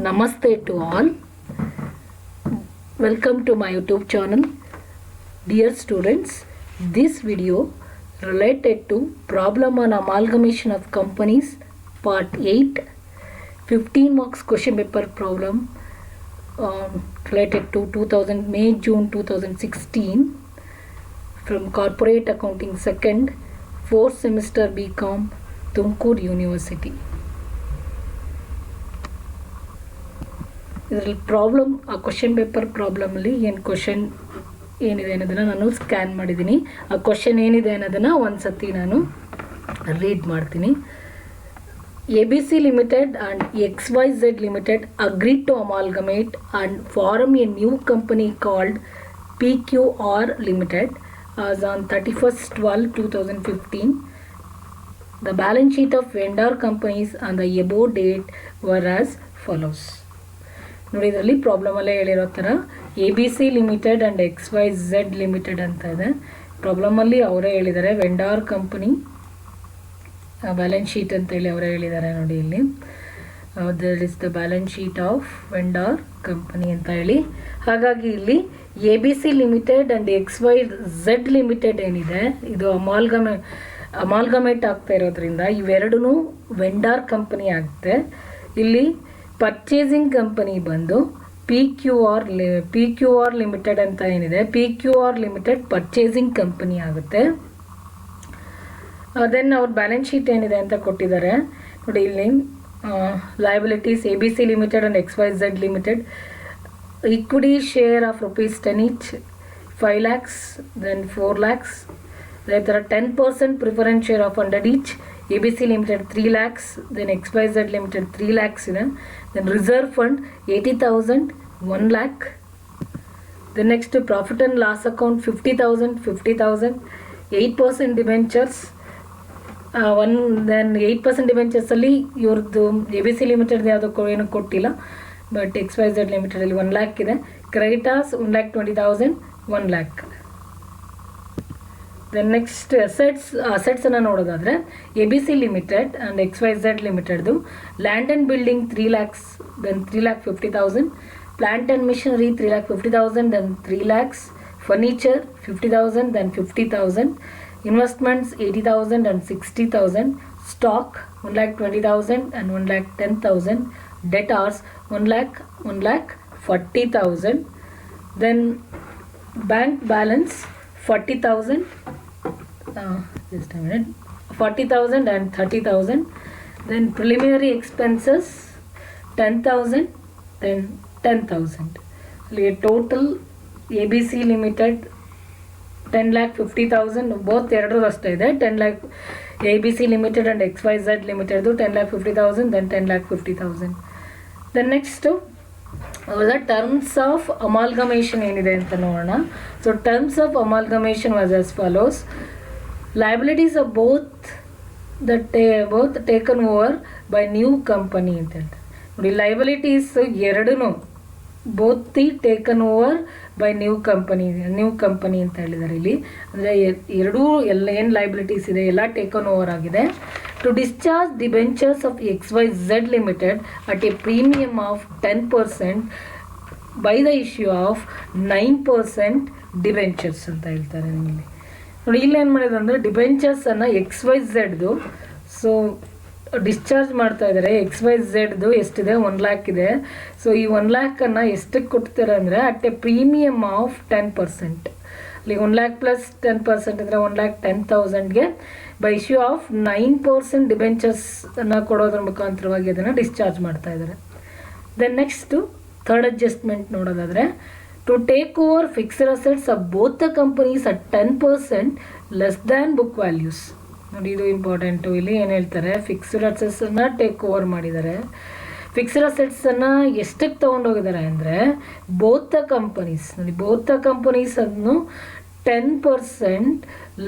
Namaste to all. Welcome to my YouTube channel. Dear students, this video related to problem on amalgamation of companies part 8, 15 marks question paper problem related to May-June 2016 from Corporate Accounting 2nd, 4th semester BCom, Tumkur University. ಇದರಲ್ಲಿ problem ಆ question paper ಪ್ರಾಬ್ಲಮಲ್ಲಿ ಏನು question ಏನಿದೆ ಅನ್ನೋದನ್ನು ನಾನು scan ಮಾಡಿದ್ದೀನಿ. ಆ question ಏನಿದೆ ಅನ್ನೋದನ್ನು ಒಂದು ಸತಿ ನಾನು ರೀಡ್ ಮಾಡ್ತೀನಿ. ABC Limited and XYZ Limited agreed to amalgamate and form a new company called PQR Limited as on 31st/12/2015. The balance sheet of vendor companies on the above date were as follows. ನೋಡಿ, ಇದರಲ್ಲಿ ಪ್ರಾಬ್ಲಮಲ್ಲೇ ಹೇಳಿರೋ ಥರ ABC limited and XYZ limited ಅಂತ ಇದೆ. ಪ್ರಾಬ್ಲಮಲ್ಲಿ ಅವರೇ ಹೇಳಿದ್ದಾರೆ vendor company balance sheet ಅಂತೇಳಿ ಅವರೇ ಹೇಳಿದ್ದಾರೆ. ನೋಡಿ, ಇಲ್ಲಿ there is the balance sheet of vendor company ಅಂತ ಹೇಳಿ. ಹಾಗಾಗಿ ಇಲ್ಲಿ ABC limited and XYZ limited ಏನಿದೆ ಇದು ಅಮಾಲ್ಗಮೇಟ್ ಆಗ್ತಾ ಇರೋದ್ರಿಂದ ಇವೆರಡೂ ವೆಂಡಾರ್ ಕಂಪನಿ ಆಗುತ್ತೆ. ಇಲ್ಲಿ ಪರ್ಚೇಸಿಂಗ್ ಕಂಪನಿ ಬಂದು PQR ಲಿಮಿಟೆಡ್ ಅಂತ ಏನಿದೆ, PQR ಲಿಮಿಟೆಡ್ ಪರ್ಚೇಸಿಂಗ್ ಕಂಪನಿ ಆಗುತ್ತೆ. ದೆನ್ ಅವ್ರ ಬ್ಯಾಲೆನ್ಸ್ ಶೀಟ್ ಏನಿದೆ ಅಂತ ಕೊಟ್ಟಿದ್ದಾರೆ. ನೋಡಿ, ಇಲ್ಲಿ liabilities ABC limited and XYZ limited equity share of ₹10 each 5 lakhs, then 4 lakhs. There are 10% preference share of 100 each. ABC Limited 3 lakhs, then XYZ Limited 3 lakhs ಇದೆ. Then reserve fund 80,000, 1 lakh. Then next profit and loss account 50,000, 50,000. 8% debentures. Then 8% debentures ಅಲ್ಲಿ ಇವ್ರದ್ದು ABC Limited ಯಾವುದಕ್ಕೂ ಏನು ಕೊಟ್ಟಿಲ್ಲ, but XYZ Limited ಅಲ್ಲಿ 1 lakh ಇದೆ. Creditors 1,20,000, 1 lakh. Then next ಅಸೆಟ್ಸನ್ನು ನೋಡೋದಾದರೆ ABC ಲಿಮಿಟೆಡ್ ಆ್ಯಂಡ್ XYZ ಲಿಮಿಟೆಡ್ದು land and building 3 lakhs, then 3,50,000. Plant and machinery 3,50,000, then 3 lakhs. Furniture 50,000, then 50,000. Investments 80,000 and 60,000. Stock 1,20,000 and 1,10,000. Debtors 1,40,000. Then bank balance 40,000, just a minute, 40,000 and 30,000. Then preliminary expenses 10,000, then 10,000. Total ABC Limited 10,50,000, both ಎರಡೂ ಅಷ್ಟೇ ಇದೆ. 10 lakh ABC Limited and XYZ Limited 10,50,000, then 10,50,000. Then next terms of amalgamation ಏನಿದೆ ಅಂತ ನೋಡೋಣ. So terms of amalgamation was as follows. Liabilities of both taken over by new company ಅಂತ ಹೇಳ್ತಾರೆ. ನೋಡಿ, liabilities ಎರಡೂ both taken over by new company ಅಂತ ಹೇಳಿದ್ದಾರೆ ಇಲ್ಲಿ. ಅಂದರೆ ಎರಡೂ ಏನು ಲಯಬಿಲಿಟೀಸ್ ಇದೆ ಎಲ್ಲ ಟೇಕನ್ ಓವರ್ ಆಗಿದೆ. To discharge debentures of XYZ Limited at a premium of 10% by the issue of 9% debentures ಅಂತ ಹೇಳ್ತಾರೆ ನಿಮಗೆ. ನೋಡಿ, ಇಲ್ಲಿ ಏನು ಮಾಡಿದ್ರು ಅಂದರೆ ಡಿಬೆಂಚರ್ಸನ್ನು XYZದು ಸೊ ಡಿಸ್ಚಾರ್ಜ್ ಮಾಡ್ತಾ ಇದ್ದಾರೆ. XYZದು ಎಷ್ಟಿದೆ, 1 lakh ಇದೆ. ಸೊ ಈ 1 lakhನ್ನು ಎಷ್ಟಕ್ಕೆ ಕೊಡ್ತಾರೆ ಅಂದರೆ ಅಟ್ ಎ ಪ್ರೀಮಿಯಮ್ ಆಫ್ 10%. ಅಲ್ಲಿ 1 lakh ಪ್ಲಸ್ 10% ಅಂದರೆ 1,10,000ಗೆ ಬೈ ಇಶ್ಯೂ ಆಫ್ 9% ಡಿಬೆಂಚರ್ಸನ್ನು ಕೊಡೋದ್ರ ಮುಖಾಂತರವಾಗಿ ಅದನ್ನು ಡಿಸ್ಚಾರ್ಜ್ ಮಾಡ್ತಾ ಇದ್ದಾರೆ. ದೆನ್ ನೆಕ್ಸ್ಟು ಥರ್ಡ್ ಅಡ್ಜಸ್ಟ್ಮೆಂಟ್ ನೋಡೋದಾದರೆ to take over fixed assets of both the companies at 10% less than book values. ನೋಡಿ, ಇದು ಇಂಪಾರ್ಟೆಂಟು. ಇಲ್ಲಿ ಏನು ಹೇಳ್ತಾರೆ, ಫಿಕ್ಸ್ಡ್ ಅಸೆಟ್ಸನ್ನು ಟೇಕ್ ಓವರ್ ಮಾಡಿದ್ದಾರೆ. ಫಿಕ್ಸ್ಡ್ ಅಸೆಟ್ಸನ್ನು ಎಷ್ಟಕ್ಕೆ ತೊಗೊಂಡೋಗಿದ್ದಾರೆ ಅಂದರೆ ಬೋತ್ ದ ಕಂಪನೀಸ್. ನೋಡಿ, ಬೋತ್ ದ ಕಂಪನೀಸನ್ನು 10%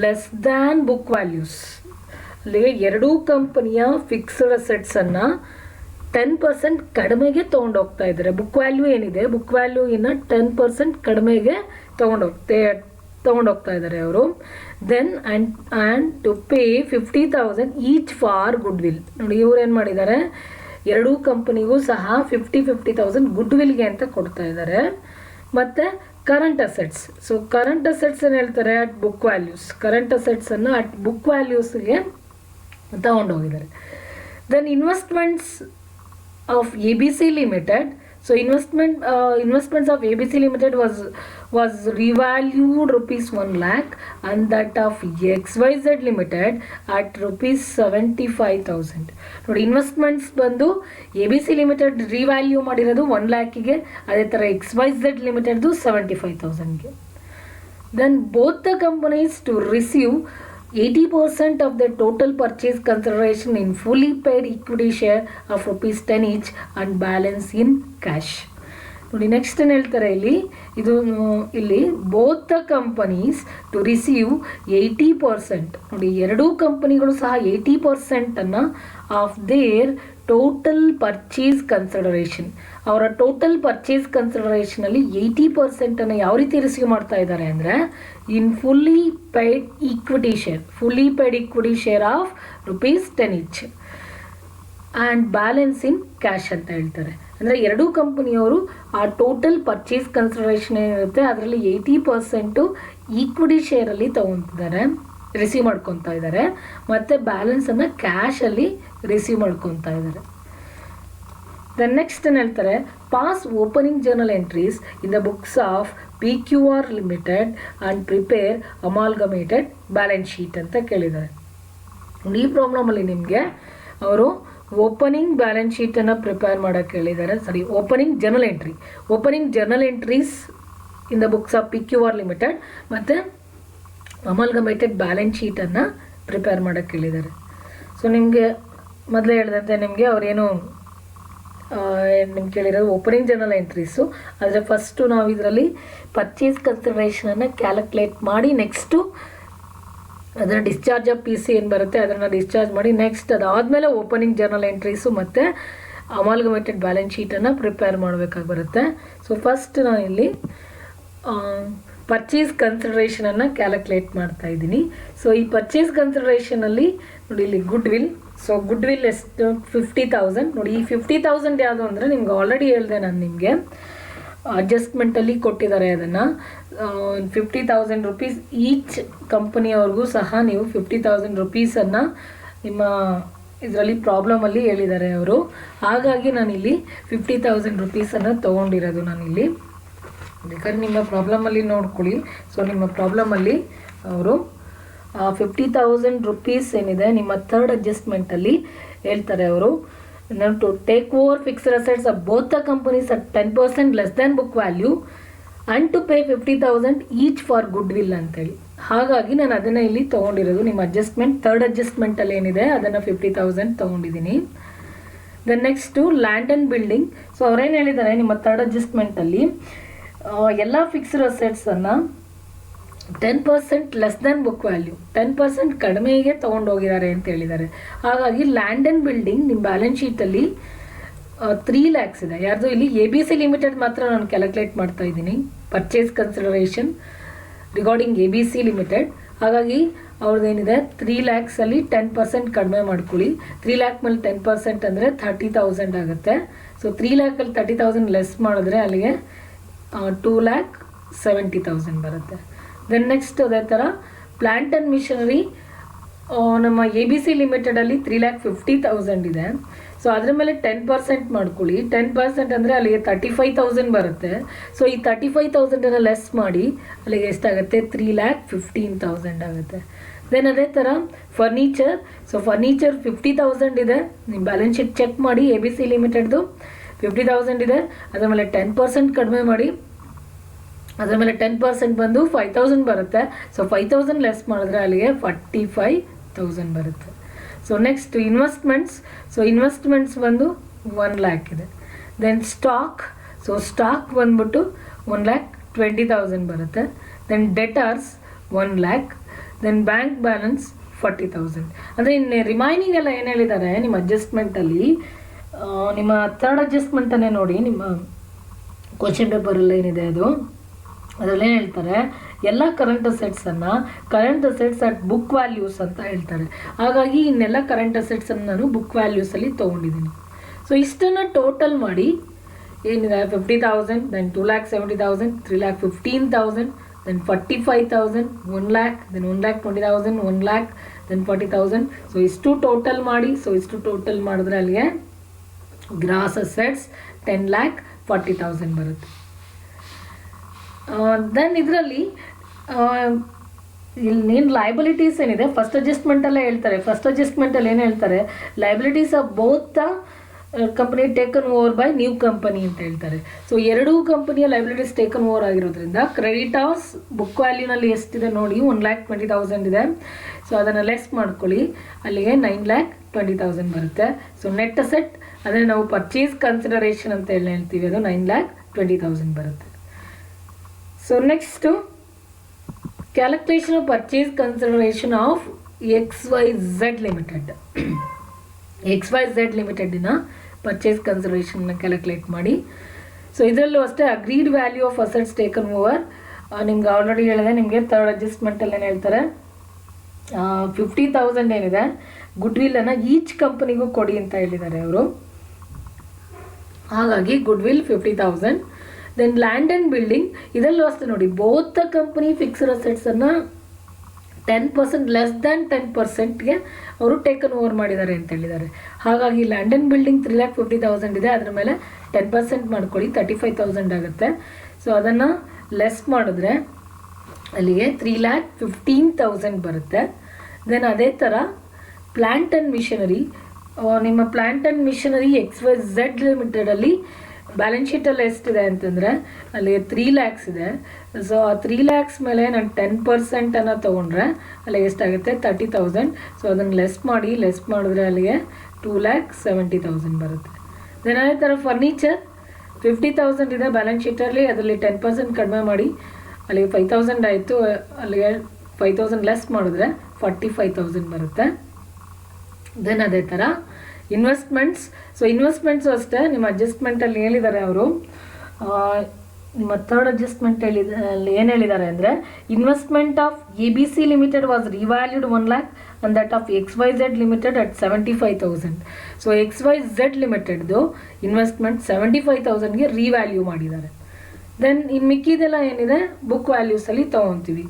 ಲೆಸ್ ದ್ಯಾನ್ ಬುಕ್ ವ್ಯಾಲ್ಯೂಸ್. ಅಲ್ಲಿಗೆ ಎರಡೂ ಕಂಪನಿಯ ಫಿಕ್ಸ್ಡ್ ಅಸೆಟ್ಸನ್ನು 10% ಕಡಿಮೆಗೆ ತೊಗೊಂಡೋಗ್ತಾ ಇದ್ದಾರೆ. ಬುಕ್ ವ್ಯಾಲ್ಯೂ ಏನಿದೆ, ಬುಕ್ ವ್ಯಾಲ್ಯೂ ಇನ್ನು 10% ಕಡಿಮೆಗೆ ತೊಗೊಂಡೋಗ್ತಾ ಇದ್ದಾರೆ ಅವರು. Then and to pay 50,000 each for goodwill. ನೋಡಿ, ಇವ್ರು ಏನು ಮಾಡಿದ್ದಾರೆ, ಎರಡೂ ಕಂಪನಿಗೂ ಸಹ 50,000 ಗುಡ್ ವಿಲ್ಗೆ ಅಂತ ಕೊಡ್ತಾ ಇದ್ದಾರೆ. ಮತ್ತು current assets, so current assets ಏನು ಹೇಳ್ತಾರೆ, ಅಟ್ ಬುಕ್ ವ್ಯಾಲ್ಯೂಸ್, ಕರೆಂಟ್ ಅಸೆಟ್ಸನ್ನು ಅಟ್ ಬುಕ್ ವ್ಯಾಲ್ಯೂಸ್ಗೆ ತಗೊಂಡೋಗಿದ್ದಾರೆ. Then investments of ABC Limited. So investments of ABC Limited was revalued rupees 1 lakh and that of XYZ Limited at rupees 75,000. ನೋಡಿ investments ಬಂದು ABC Limited revalue ಮಾಡಿರೋದು 1 lakhಗೆ, ಅದೇ ಥರ XYZ Limitedದು 75,000ಗೆ. Then both the companies to receive 80% of the total purchase consideration in fully paid equity share of rupees 10 each and balance in cash. ನೋಡಿ next ಏನು ಹೇಳ್ತಾರೆ ಇಲ್ಲಿ both the companies to receive 80%. ನೋಡಿ ಎರಡೂ ಕಂಪನಿಗಳು ಸಹ 80%ಅನ್ನು of their total purchase consideration, ಅವರ ಟೋಟಲ್ ಪರ್ಚೇಸ್ ಕನ್ಸಿಡರೇಷನಲ್ಲಿ 80%ಅನ್ನು ಯಾವ ರೀತಿ ರಿಸೀವ್ ಮಾಡ್ತಾ ಇದ್ದಾರೆ ಅಂದರೆ in fully paid equity share of rupees 10 each and balance in cash ಅಂತ ಹೇಳ್ತಾರೆ. ಅಂದರೆ ಎರಡೂ ಕಂಪನಿಯವರು ಆ ಟೋಟಲ್ ಪರ್ಚೇಸ್ ಕನ್ಸಿಡರೇಷನ್ ಏನಿರುತ್ತೆ ಅದರಲ್ಲಿ 80% ಈಕ್ವಿಟಿ ಶೇರಲ್ಲಿ ತೊಗೊತಿದ್ದಾರೆ, ರಿಸೀವ್ ಮಾಡ್ಕೊತಾ ಇದ್ದಾರೆ, ಮತ್ತು ಬ್ಯಾಲೆನ್ಸನ್ನು ಕ್ಯಾಶಲ್ಲಿ ರಿಸೀವ್ ಮಾಡ್ಕೊತಾ ಇದ್ದಾರೆ. ದೆನ್ ನೆಕ್ಸ್ಟ್ ಏನು ಹೇಳ್ತಾರೆ, pass opening journal entries in the books of PQR limited and prepare amalgamated balance sheet ಅಂತ ಕೇಳಿದ್ದಾರೆ. ಈ ಪ್ರಾಬ್ಲಮಲ್ಲಿ ನಿಮಗೆ ಅವರು ಓಪನಿಂಗ್ ಬ್ಯಾಲೆನ್ಸ್ ಶೀಟನ್ನು ಪ್ರಿಪೇರ್ ಮಾಡೋಕ್ಕೆ ಹೇಳಿದ್ದಾರೆ. Opening journal entries in the books of PQR limited ಮತ್ತು ಅಮಾಲ್ಗಮೇಟೆಡ್ ಬ್ಯಾಲೆನ್ಸ್ ಶೀಟನ್ನು ಪ್ರಿಪೇರ್ ಮಾಡೋಕ್ಕೆ ಹೇಳಿದ್ದಾರೆ. ಸೊ ನಿಮಗೆ ಮೊದಲೇ ಹೇಳಿದಂತೆ ನಿಮಗೆ ಅವರೇನು ನಿಮ್ಗೆ ಕೇಳಿರೋದು ಓಪನಿಂಗ್ ಜರ್ನಲ್ ಎಂಟ್ರೀಸು, ಆದರೆ ಫಸ್ಟು ನಾವು ಇದರಲ್ಲಿ ಪರ್ಚೇಸ್ ಕನ್ಸಿಡರೇಷನನ್ನು ಕ್ಯಾಲ್ಕುಲೇಟ್ ಮಾಡಿ ನೆಕ್ಸ್ಟು ಅದನ್ನು ಡಿಸ್ಚಾರ್ಜ್ ಆಫ್ PC ಏನು ಬರುತ್ತೆ ಅದನ್ನು ಡಿಸ್ಚಾರ್ಜ್ ಮಾಡಿ ನೆಕ್ಸ್ಟ್ ಅದಾದಮೇಲೆ ಓಪನಿಂಗ್ ಜರ್ನಲ್ ಎಂಟ್ರೀಸು ಮತ್ತು ಅಮಾಲ್ಗಮೇಟೆಡ್ ಬ್ಯಾಲೆನ್ಸ್ ಶೀಟನ್ನು ಪ್ರಿಪೇರ್ ಮಾಡಬೇಕಾಗಿ ಬರುತ್ತೆ. ಸೊ ಫಸ್ಟ್ ನಾನು ಇಲ್ಲಿ ಪರ್ಚೇಸ್ ಕನ್ಸಿಡರೇಷನನ್ನು ಕ್ಯಾಲ್ಕುಲೇಟ್ ಮಾಡ್ತಾ ಇದ್ದೀನಿ. ಸೊ ಈ ಪರ್ಚೇಸ್ ಕನ್ಸಿಡರೇಷನಲ್ಲಿ ನೋಡಿ ಇಲ್ಲಿ good will, so good will ಎಷ್ಟು 50,000. ನೋಡಿ ಈ 50,000 ಯಾವುದು ಅಂದರೆ ನಿಮ್ಗೆ ಆಲ್ರೆಡಿ ಹೇಳಿದೆ ನಾನು ನಿಮಗೆ ಅಡ್ಜಸ್ಟ್ಮೆಂಟಲ್ಲಿ ಕೊಟ್ಟಿದ್ದಾರೆ. ಅದನ್ನು 50,000 rupees ಈಚ್ ಕಂಪನಿಯವ್ರಿಗೂ ಸಹ ನೀವು 50,000 rupeesನ್ನು ನಿಮ್ಮ ಇದರಲ್ಲಿ ಪ್ರಾಬ್ಲಮಲ್ಲಿ ಹೇಳಿದ್ದಾರೆ ಅವರು. ಹಾಗಾಗಿ ನಾನಿಲ್ಲಿ 50,000 rupeesನ್ನು ತೊಗೊಂಡಿರೋದು ನಾನಿಲ್ಲಿ. ಬೇಕಾದ್ರೆ ನಿಮ್ಮ ಪ್ರಾಬ್ಲಮಲ್ಲಿ ನೋಡ್ಕೊಳ್ಳಿ. ಸೊ ನಿಮ್ಮ ಪ್ರಾಬ್ಲಮಲ್ಲಿ ಅವರು 50,000 rupees ಏನಿದೆ ನಿಮ್ಮ ಥರ್ಡ್ ಅಡ್ಜಸ್ಟ್ಮೆಂಟಲ್ಲಿ ಹೇಳ್ತಾರೆ ಅವರು, to take over fixed assets of both the companies at 10% less than book value and to pay 50,000 each for goodwill ಅಂತೇಳಿ. ಹಾಗಾಗಿ ನಾನು ಅದನ್ನು ಇಲ್ಲಿ ತೊಗೊಂಡಿರೋದು. ನಿಮ್ಮ ಅಡ್ಜಸ್ಟ್ಮೆಂಟ್ ಥರ್ಡ್ ಅಡ್ಜಸ್ಟ್ಮೆಂಟಲ್ಲಿ ಏನಿದೆ ಅದನ್ನು 50,000 ತೊಗೊಂಡಿದ್ದೀನಿ. Then next land and building. So ಅವ್ರೇನು ಹೇಳಿದ್ದಾರೆ ನಿಮ್ಮ ಥರ್ಡ್ ಅಡ್ಜಸ್ಟ್ಮೆಂಟಲ್ಲಿ ಎಲ್ಲ ಫಿಕ್ಸ್ಡ್ ಅಸೆಟ್ಸನ್ನು 10% ಲೆಸ್ ದ್ಯಾನ್ ಬುಕ್ ವ್ಯಾಲ್ಯೂ, 10% ಕಡಿಮೆಗೆ ತೊಗೊಂಡೋಗಿದ್ದಾರೆ ಅಂತ ಹೇಳಿದ್ದಾರೆ. ಹಾಗಾಗಿ ಲ್ಯಾಂಡ್ ಆ್ಯಂಡ್ ಬಿಲ್ಡಿಂಗ್ ನಿಮ್ಮ ಬ್ಯಾಲೆನ್ಸ್ ಶೀಟಲ್ಲಿ 3 lakhs ಇದೆ. ಯಾರ್ದು ಇಲ್ಲಿ ABC Limited ಮಾತ್ರ ನಾನು ಕ್ಯಾಲ್ಕುಲೇಟ್ ಮಾಡ್ತಾ ಇದ್ದೀನಿ purchase consideration regarding ABC Limited. ಹಾಗಾಗಿ ಅವ್ರದ್ದೇನಿದೆ 3 lakhsಲ್ಲಿ 10% ಕಡಿಮೆ ಮಾಡ್ಕೊಳ್ಳಿ. 3 lakh ಮೇಲೆ 10% ಅಂದರೆ 30,000 ಆಗುತ್ತೆ. ಸೊ 3 lakhಲ್ಲಿ 30,000 ಲೆಸ್ ಮಾಡಿದ್ರೆ ಅಲ್ಲಿಗೆ 2,70,000 ಬರುತ್ತೆ. ದೆನ್ ನೆಕ್ಸ್ಟ್ ಅದೇ ಥರ ಪ್ಲ್ಯಾಂಟ್ ಆ್ಯಂಡ್ ಮಿಷನರಿ ನಮ್ಮ ABC Limitedಲ್ಲಿ 3,50,000 ಇದೆ. ಸೊ ಅದ್ರ ಮೇಲೆ 10% ಮಾಡ್ಕೊಳ್ಳಿ. 10% ಅಂದರೆ ಅಲ್ಲಿಗೆ 35,000 ಬರುತ್ತೆ. ಸೊ ಈ 35,000 ಲೆಸ್ ಮಾಡಿ ಅಲ್ಲಿಗೆ ಎಷ್ಟಾಗುತ್ತೆ 3,15,000 ಆಗುತ್ತೆ. ದೆನ್ ಅದೇ ಥರ ಫರ್ನಿಚರ್. ಸೊ ಫರ್ನಿಚರ್ 50,000 ಇದೆ. ನಿಮ್ಮ ಬ್ಯಾಲೆನ್ಸ್ ಶೀಟ್ ಚೆಕ್ ಮಾಡಿ. ABC Limitedದು 50,000 ಇದೆ. ಅದರ ಮೇಲೆ 10% ಕಡಿಮೆ ಮಾಡಿ. ಅದರ ಮೇಲೆ 10% ಬಂದು 5,000 ಬರುತ್ತೆ. ಸೊ 5,000 ಲೆಸ್ ಮಾಡಿದ್ರೆ ಅಲ್ಲಿಗೆ 45,000 ಬರುತ್ತೆ. So next investments. So investments ಬಂದು 1 lakh ಇದೆ. Then stock. ಸೊ ಸ್ಟಾಕ್ ಬಂದ್ಬಿಟ್ಟು 1,20,000 ಬರುತ್ತೆ. Then debtors 1 lakh. Then bank balance 40,000. ಅಂದರೆ ಇನ್ನು ರಿಮೈನಿಂಗ್ ಎಲ್ಲ ಏನು ಹೇಳಿದ್ದಾರೆ ನಿಮ್ಮ ಅಡ್ಜಸ್ಟ್ಮೆಂಟಲ್ಲಿ, ನಿಮ್ಮ ಥರ್ಡ್ ಅಡ್ಜಸ್ಟ್ಮೆಂಟನ್ನೇ ನೋಡಿ. ನಿಮ್ಮ ಕ್ವಶನ್ ಪೇಪರಲ್ಲಿ ಏನಿದೆ ಅದರಲ್ಲೇನು ಹೇಳ್ತಾರೆ, ಎಲ್ಲ current assets at book values ಅಂತ ಹೇಳ್ತಾರೆ. ಹಾಗಾಗಿ ಇನ್ನೆಲ್ಲ ಕರೆಂಟ್ ಅಸೆಟ್ಸನ್ನು ನಾನು ಬುಕ್ ವ್ಯಾಲ್ಯೂಸಲ್ಲಿ ತೊಗೊಂಡಿದ್ದೀನಿ. ಸೊ ಇಷ್ಟನ್ನು ಟೋಟಲ್ ಮಾಡಿ ಏನಿದೆ 50,000, then 2,70,000, 3,15,000, then 45,000, 1 lakh, then 1,20,000, 1 lakh, then 40,000. So ಇಷ್ಟು ಟೋಟಲ್ ಮಾಡಿ. ಸೊ ಇಷ್ಟು ಟೋಟಲ್ ಮಾಡಿದ್ರೆ ಅಲ್ಲಿಗೆ ಗ್ರಾಸ್ ಅಸೆಟ್ಸ್ 10,40,000 ಬರುತ್ತೆ. ದೆನ್ ಇದರಲ್ಲಿ ಇಲ್ಲಿ ಏನು ಲೈಬಿಲಿಟೀಸ್ ಏನಿದೆ ಫಸ್ಟ್ ಅಡ್ಜಸ್ಟ್ಮೆಂಟಲ್ಲೇ ಹೇಳ್ತಾರೆ. ಫಸ್ಟ್ ಅಡ್ಜಸ್ಟ್ಮೆಂಟಲ್ಲಿ ಏನು ಹೇಳ್ತಾರೆ, liabilities of both the company taken over by new company ಅಂತ ಹೇಳ್ತಾರೆ. ಸೊ ಎರಡೂ ಕಂಪನಿಯ ಲೈಬಿಲಿಟೀಸ್ ಟೇಕನ್ ಓವರ್ ಆಗಿರೋದ್ರಿಂದ ಕ್ರೆಡಿಟಾರ್ಸ್ ಬುಕ್ ವ್ಯಾಲ್ಯೂನಲ್ಲಿ ಎಷ್ಟಿದೆ ನೋಡಿ, 1,20,000 ಇದೆ. ಸೊ ಅದನ್ನು ಲೆಸ್ ಮಾಡ್ಕೊಳ್ಳಿ, ಅಲ್ಲಿಗೆ 9,20,000 ಬರುತ್ತೆ. ಸೊ ನೆಟ್ ಅಸೆಟ್ ಅಂದರೆ ನಾವು ಪರ್ಚೇಸ್ ಕನ್ಸಿಡರೇಷನ್ ಅಂತ ಹೇಳ್ತೀವಿ, ಅದು 9,20,000 ಬರುತ್ತೆ. So next calculation of purchase consideration of XYZ limited. XYZ ಲಿಮಿಟೆಡಿನ ಪರ್ಚೇಸ್ ಕನ್ಸಿಡರೇಷನ್ನ ಕ್ಯಾಲ್ಕುಲೇಟ್ ಮಾಡಿ. ಸೊ ಇದರಲ್ಲೂ ಅಷ್ಟೇ agreed value of assets taken over ನಿಮ್ಗೆ ಆಲ್ರೆಡಿ ಹೇಳಿದೆ. ನಿಮಗೆ ಥರ್ಡ್ ಅಡ್ಜಸ್ಟ್ಮೆಂಟಲ್ಲಿ ಏನು ಹೇಳ್ತಾರೆ, 50,000 ಏನಿದೆ ಗುಡ್ ವಿಲ್ಲನ್ನು ಈಚ್ ಕಂಪನಿಗೂ ಕೊಡಿ ಅಂತ ಹೇಳಿದ್ದಾರೆ ಅವರು. ಹಾಗಾಗಿ goodwill 50,000. Then land and building, ಇದರಲ್ಲೂ ಅಷ್ಟೇ ನೋಡಿ, ಬೋತ್ ದ ಕಂಪನಿ ಫಿಕ್ಸ್ಡ್ ಅಸೆಟ್ಸನ್ನು 10% ಲೆಸ್ ದ್ಯಾನ್ 10%ಗೆ ಅವರು ಟೇಕನ್ ಓವರ್ ಮಾಡಿದ್ದಾರೆ ಅಂತ ಹೇಳಿದ್ದಾರೆ. ಹಾಗಾಗಿ ಲ್ಯಾಂಡ್ ಆ್ಯಂಡ್ ಬಿಲ್ಡಿಂಗ್ 3,50,000 ಇದೆ, ಅದರ ಮೇಲೆ 10% ಮಾಡ್ಕೊಳ್ಳಿ, 35,000 ಆಗುತ್ತೆ. ಸೊ ಅದನ್ನು ಲೆಸ್ ಮಾಡಿದ್ರೆ ಅಲ್ಲಿಗೆ 3,15,000 ಬರುತ್ತೆ. ದೆನ್ ಅದೇ ಥರ ಪ್ಲ್ಯಾಂಟ್ ಆ್ಯಂಡ್ ಮಿಷನರಿ, ನಿಮ್ಮ ಪ್ಲ್ಯಾಂಟ್ ಆ್ಯಂಡ್ ಮಿಷನರಿ XYZ ಲಿಮಿಟೆಡಲ್ಲಿ ಬ್ಯಾಲೆನ್ಸ್ ಶೀಟಲ್ಲಿ ಎಷ್ಟಿದೆ ಅಂತಂದರೆ ಅಲ್ಲಿ 3 lakhs ಇದೆ. ಸೊ ಆ 3 lakhs ಮೇಲೆ ನಾನು 10% ತೊಗೊಂಡ್ರೆ ಅಲ್ಲಿ ಎಷ್ಟಾಗುತ್ತೆ, 30,000. ಸೊ ಅದನ್ನು ಲೆಸ್ ಮಾಡಿದ್ರೆ ಅಲ್ಲಿಗೆ 2,70,000 ಬರುತ್ತೆ. ದೆನ್ ಅದೇ ಥರ ಫರ್ನಿಚರ್ 50,000 ಇದೆ ಬ್ಯಾಲೆನ್ಸ್ ಶೀಟಲ್ಲಿ, ಅದರಲ್ಲಿ 10% ಕಡಿಮೆ ಮಾಡಿ ಅಲ್ಲಿಗೆ 5,000 ಆಯಿತು. ಅಲ್ಲಿಗೆ 5,000 ಲೆಸ್ ಮಾಡಿದ್ರೆ 45,000 ಬರುತ್ತೆ. ದೆನ್ ಅದೇ ಥರ ಇನ್ವೆಸ್ಟ್ಮೆಂಟ್ಸ್. ಸೊ ಇನ್ವೆಸ್ಟ್ಮೆಂಟ್ಸು ಅಷ್ಟೇ ನಿಮ್ಮ ಅಡ್ಜಸ್ಟ್ಮೆಂಟಲ್ಲಿ ಹೇಳಿದ್ದಾರೆ ಅವರು. ನಿಮ್ಮ ಥರ್ಡ್ ಅಡ್ಜಸ್ಟ್ಮೆಂಟ್ ಅಲ್ಲಿ ಏನು ಹೇಳಿದ್ದಾರೆ ಅಂದರೆ, investment of ABC limited was revalued 1 lakh and that of XYZ limited at 75,000. So XYZ ಲಿಮಿಟೆಡ್ದು ಇನ್ವೆಸ್ಟ್ಮೆಂಟ್ 75,000ಗೆ ರಿವ್ಯಾಲ್ಯೂ ಮಾಡಿದ್ದಾರೆ. ದೆನ್ ಇನ್ನು ಮಿಕ್ಕಿದೆಲ್ಲ ಏನಿದೆ ಬುಕ್ ವ್ಯಾಲ್ಯೂಸಲ್ಲಿ ತೊಗೊತೀವಿ.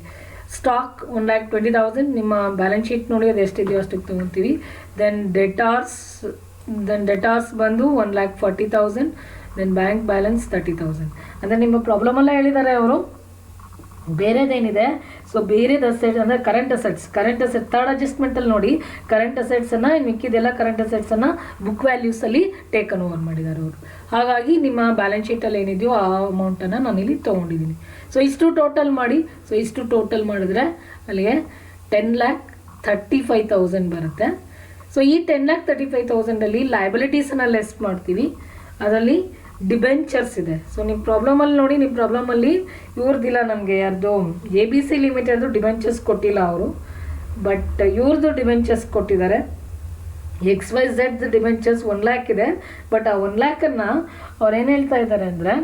ಸ್ಟಾಕ್ 1,20,000, ನಿಮ್ಮ ಬ್ಯಾಲೆನ್ಸ್ ಶೀಟ್ ನೋಡಿ ಅದು ಎಷ್ಟಿದೆಯೋ ಅಷ್ಟಕ್ಕೆ ತೊಗೊತೀವಿ. ದೆನ್ ಡೆಟಾರ್ಸ್ ಬಂದು 1,40,000. Then bank balance 30,000. ಅಂದರೆ ನಿಮ್ಮ ಪ್ರಾಬ್ಲಮೆಲ್ಲ ಹೇಳಿದ್ದಾರೆ ಅವರು. ಬೇರೆದೇನಿದೆ, ಸೊ ಬೇರೆದು ಅಸೆಟ್ ಅಂದರೆ ಕರೆಂಟ್ ಅಸೆಟ್ ಥರ್ಡ್ ಅಡ್ಜಸ್ಟ್ಮೆಂಟಲ್ಲಿ ನೋಡಿ, ಕರೆಂಟ್ ಅಸೆಟ್ಸನ್ನು ಮಿಕ್ಕಿದೆಲ್ಲ ಕರೆಂಟ್ ಅಸೆಟ್ಸನ್ನು ಬುಕ್ ವ್ಯಾಲ್ಯೂಸಲ್ಲಿ ಟೇಕನ್ ಓವರ್ ಮಾಡಿದ್ದಾರೆ ಅವರು. ಹಾಗಾಗಿ ನಿಮ್ಮ ಬ್ಯಾಲೆನ್ಸ್ ಶೀಟಲ್ಲಿ ಏನಿದೆಯೋ ಆ ಅಮೌಂಟನ್ನು ನಾನಿಲ್ಲಿ ತೊಗೊಂಡಿದ್ದೀನಿ. ಸೊ ಇಷ್ಟು ಟೋಟಲ್ ಮಾಡಿ. ಸೊ ಇಷ್ಟು ಟೋಟಲ್ ಮಾಡಿದ್ರೆ ಅಲ್ಲಿಗೆ 10,35,000 ಬರುತ್ತೆ. ಸೊ ಈ 10,35,000ಅಲ್ಲಿ ಲಯಬಿಲಿಟೀಸನ್ನು ಲೆಸ್ ಮಾಡ್ತೀವಿ. ಅದರಲ್ಲಿ ಡಿಬೆಂಚರ್ಸ್ ಇದೆ. ಸೊ ನಿಮ್ಮ ಪ್ರಾಬ್ಲಮಲ್ಲಿ ನೋಡಿ, ನಿಮ್ಮ ಪ್ರಾಬ್ಲಮಲ್ಲಿ ಇವ್ರದ್ದಿಲ್ಲ, ನಮಗೆ ಯಾರ್ದು ABC ಲಿಮಿಟೆಡ್ದು ಡಿಬೆಂಚರ್ಸ್ ಕೊಟ್ಟಿಲ್ಲ ಅವರು, ಬಟ್ ಇವ್ರದ್ದು ಡಿಬೆಂಚರ್ಸ್ ಕೊಟ್ಟಿದ್ದಾರೆ. XYZ ಡಿಬೆಂಚರ್ಸ್ 1 lakh ಇದೆ, ಬಟ್ ಆ 1 lakhನ್ನು ಅವ್ರು ಏನು ಹೇಳ್ತಾ ಇದ್ದಾರೆ ಅಂದರೆ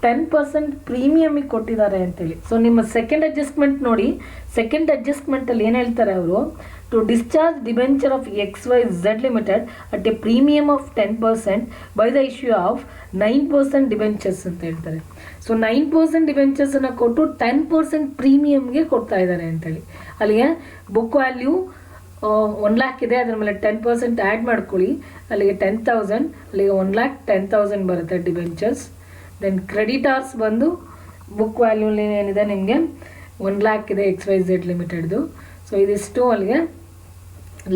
10% ಪ್ರೀಮಿಯಮಿಗೆ ಕೊಟ್ಟಿದ್ದಾರೆ ಅಂತೇಳಿ. ಸೊ ನಿಮ್ಮ ಸೆಕೆಂಡ್ ಅಡ್ಜಸ್ಟ್ಮೆಂಟ್ ನೋಡಿ, ಸೆಕೆಂಡ್ ಅಡ್ಜಸ್ಟ್ಮೆಂಟಲ್ಲಿ ಏನು ಹೇಳ್ತಾರೆ ಅವರು, to discharge debenture of XYZ limited at a premium of 10% by the issue of 9% debentures ಅಂತ ಹೇಳ್ತಾರೆ. ಸೊ 9% ಡಿಬೆಂಚರ್ಸನ್ನು ಕೊಟ್ಟು 10% ಪ್ರೀಮಿಯಮ್ಗೆ ಕೊಡ್ತಾ ಇದ್ದಾರೆ ಅಂತೇಳಿ. ಅಲ್ಲಿಗೆ ಬುಕ್ ವ್ಯಾಲ್ಯೂ 1 lakh ಇದೆ, ಅದರ ಮೇಲೆ 10% ಆ್ಯಡ್ ಮಾಡ್ಕೊಳ್ಳಿ, ಅಲ್ಲಿಗೆ 10,000, ಅಲ್ಲಿಗೆ 1,10,000 ಬರುತ್ತೆ ಡಿಬೆಂಚರ್ಸ್. ದೆನ್ ಕ್ರೆಡಿಟಾರ್ಸ್ ಬಂದು ಬುಕ್ ವ್ಯಾಲ್ಯೂಲಿ ಏನಿದೆ ನಿಮಗೆ 1 lakh ಇದೆ XYZ ಲಿಮಿಟೆಡ್ದು. ಸೊ ಇದಿಷ್ಟು ಅಲ್ಲಿಗೆ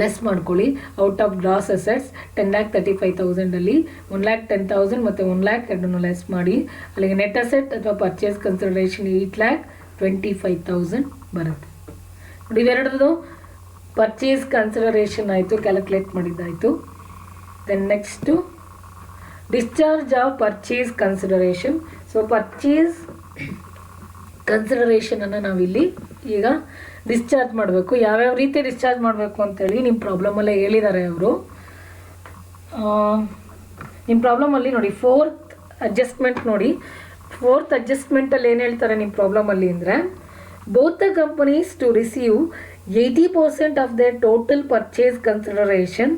ಲೆಸ್ ಮಾಡ್ಕೊಳ್ಳಿ. ಔಟ್ ಆಫ್ ಗ್ರಾಸ್ ಅಸೆಟ್ಸ್ 10,35,000ಅಲ್ಲಿ 1,10,000 ಮತ್ತು 1 lakh ಎರಡನ್ನೂ ಲೆಸ್ ಮಾಡಿ, ಅಲ್ಲಿಗೆ ನೆಟ್ ಅಸೆಟ್ ಅಥವಾ ಪರ್ಚೇಸ್ ಕನ್ಸಿಡರೇಷನ್ 8,25,000 ಬರುತ್ತೆ. ನೋಡಿ, ಇವೆರಡರದು ಪರ್ಚೇಸ್ ಕನ್ಸಿಡರೇಷನ್ ಆಯಿತು, ಕ್ಯಾಲ್ಕುಲೇಟ್ ಮಾಡಿದ್ದಾಯಿತು. Then next discharge of purchase consideration. So purchase ಕನ್ಸಿಡರೇಷನನ್ನು ನಾವಿಲ್ಲಿ ಈಗ ಡಿಸ್ಚಾರ್ಜ್ ಮಾಡಬೇಕು. ಯಾವ್ಯಾವ ರೀತಿ ಡಿಸ್ಚಾರ್ಜ್ ಮಾಡಬೇಕು ಅಂತೇಳಿ ನಿಮ್ಮ ಪ್ರಾಬ್ಲಮಲ್ಲೇ ಹೇಳಿದ್ದಾರೆ ಅವರು. ನಿಮ್ಮ ಪ್ರಾಬ್ಲಮಲ್ಲಿ ನೋಡಿ, ಫೋರ್ತ್ ಅಡ್ಜಸ್ಟ್ಮೆಂಟ್ ನೋಡಿ, ಫೋರ್ತ್ ಅಡ್ಜಸ್ಟ್ಮೆಂಟಲ್ಲಿ ಏನು ಹೇಳ್ತಾರೆ ನಿಮ್ಮ ಪ್ರಾಬ್ಲಮಲ್ಲಿ ಅಂದರೆ, both the companies to receive 80% of their total purchase consideration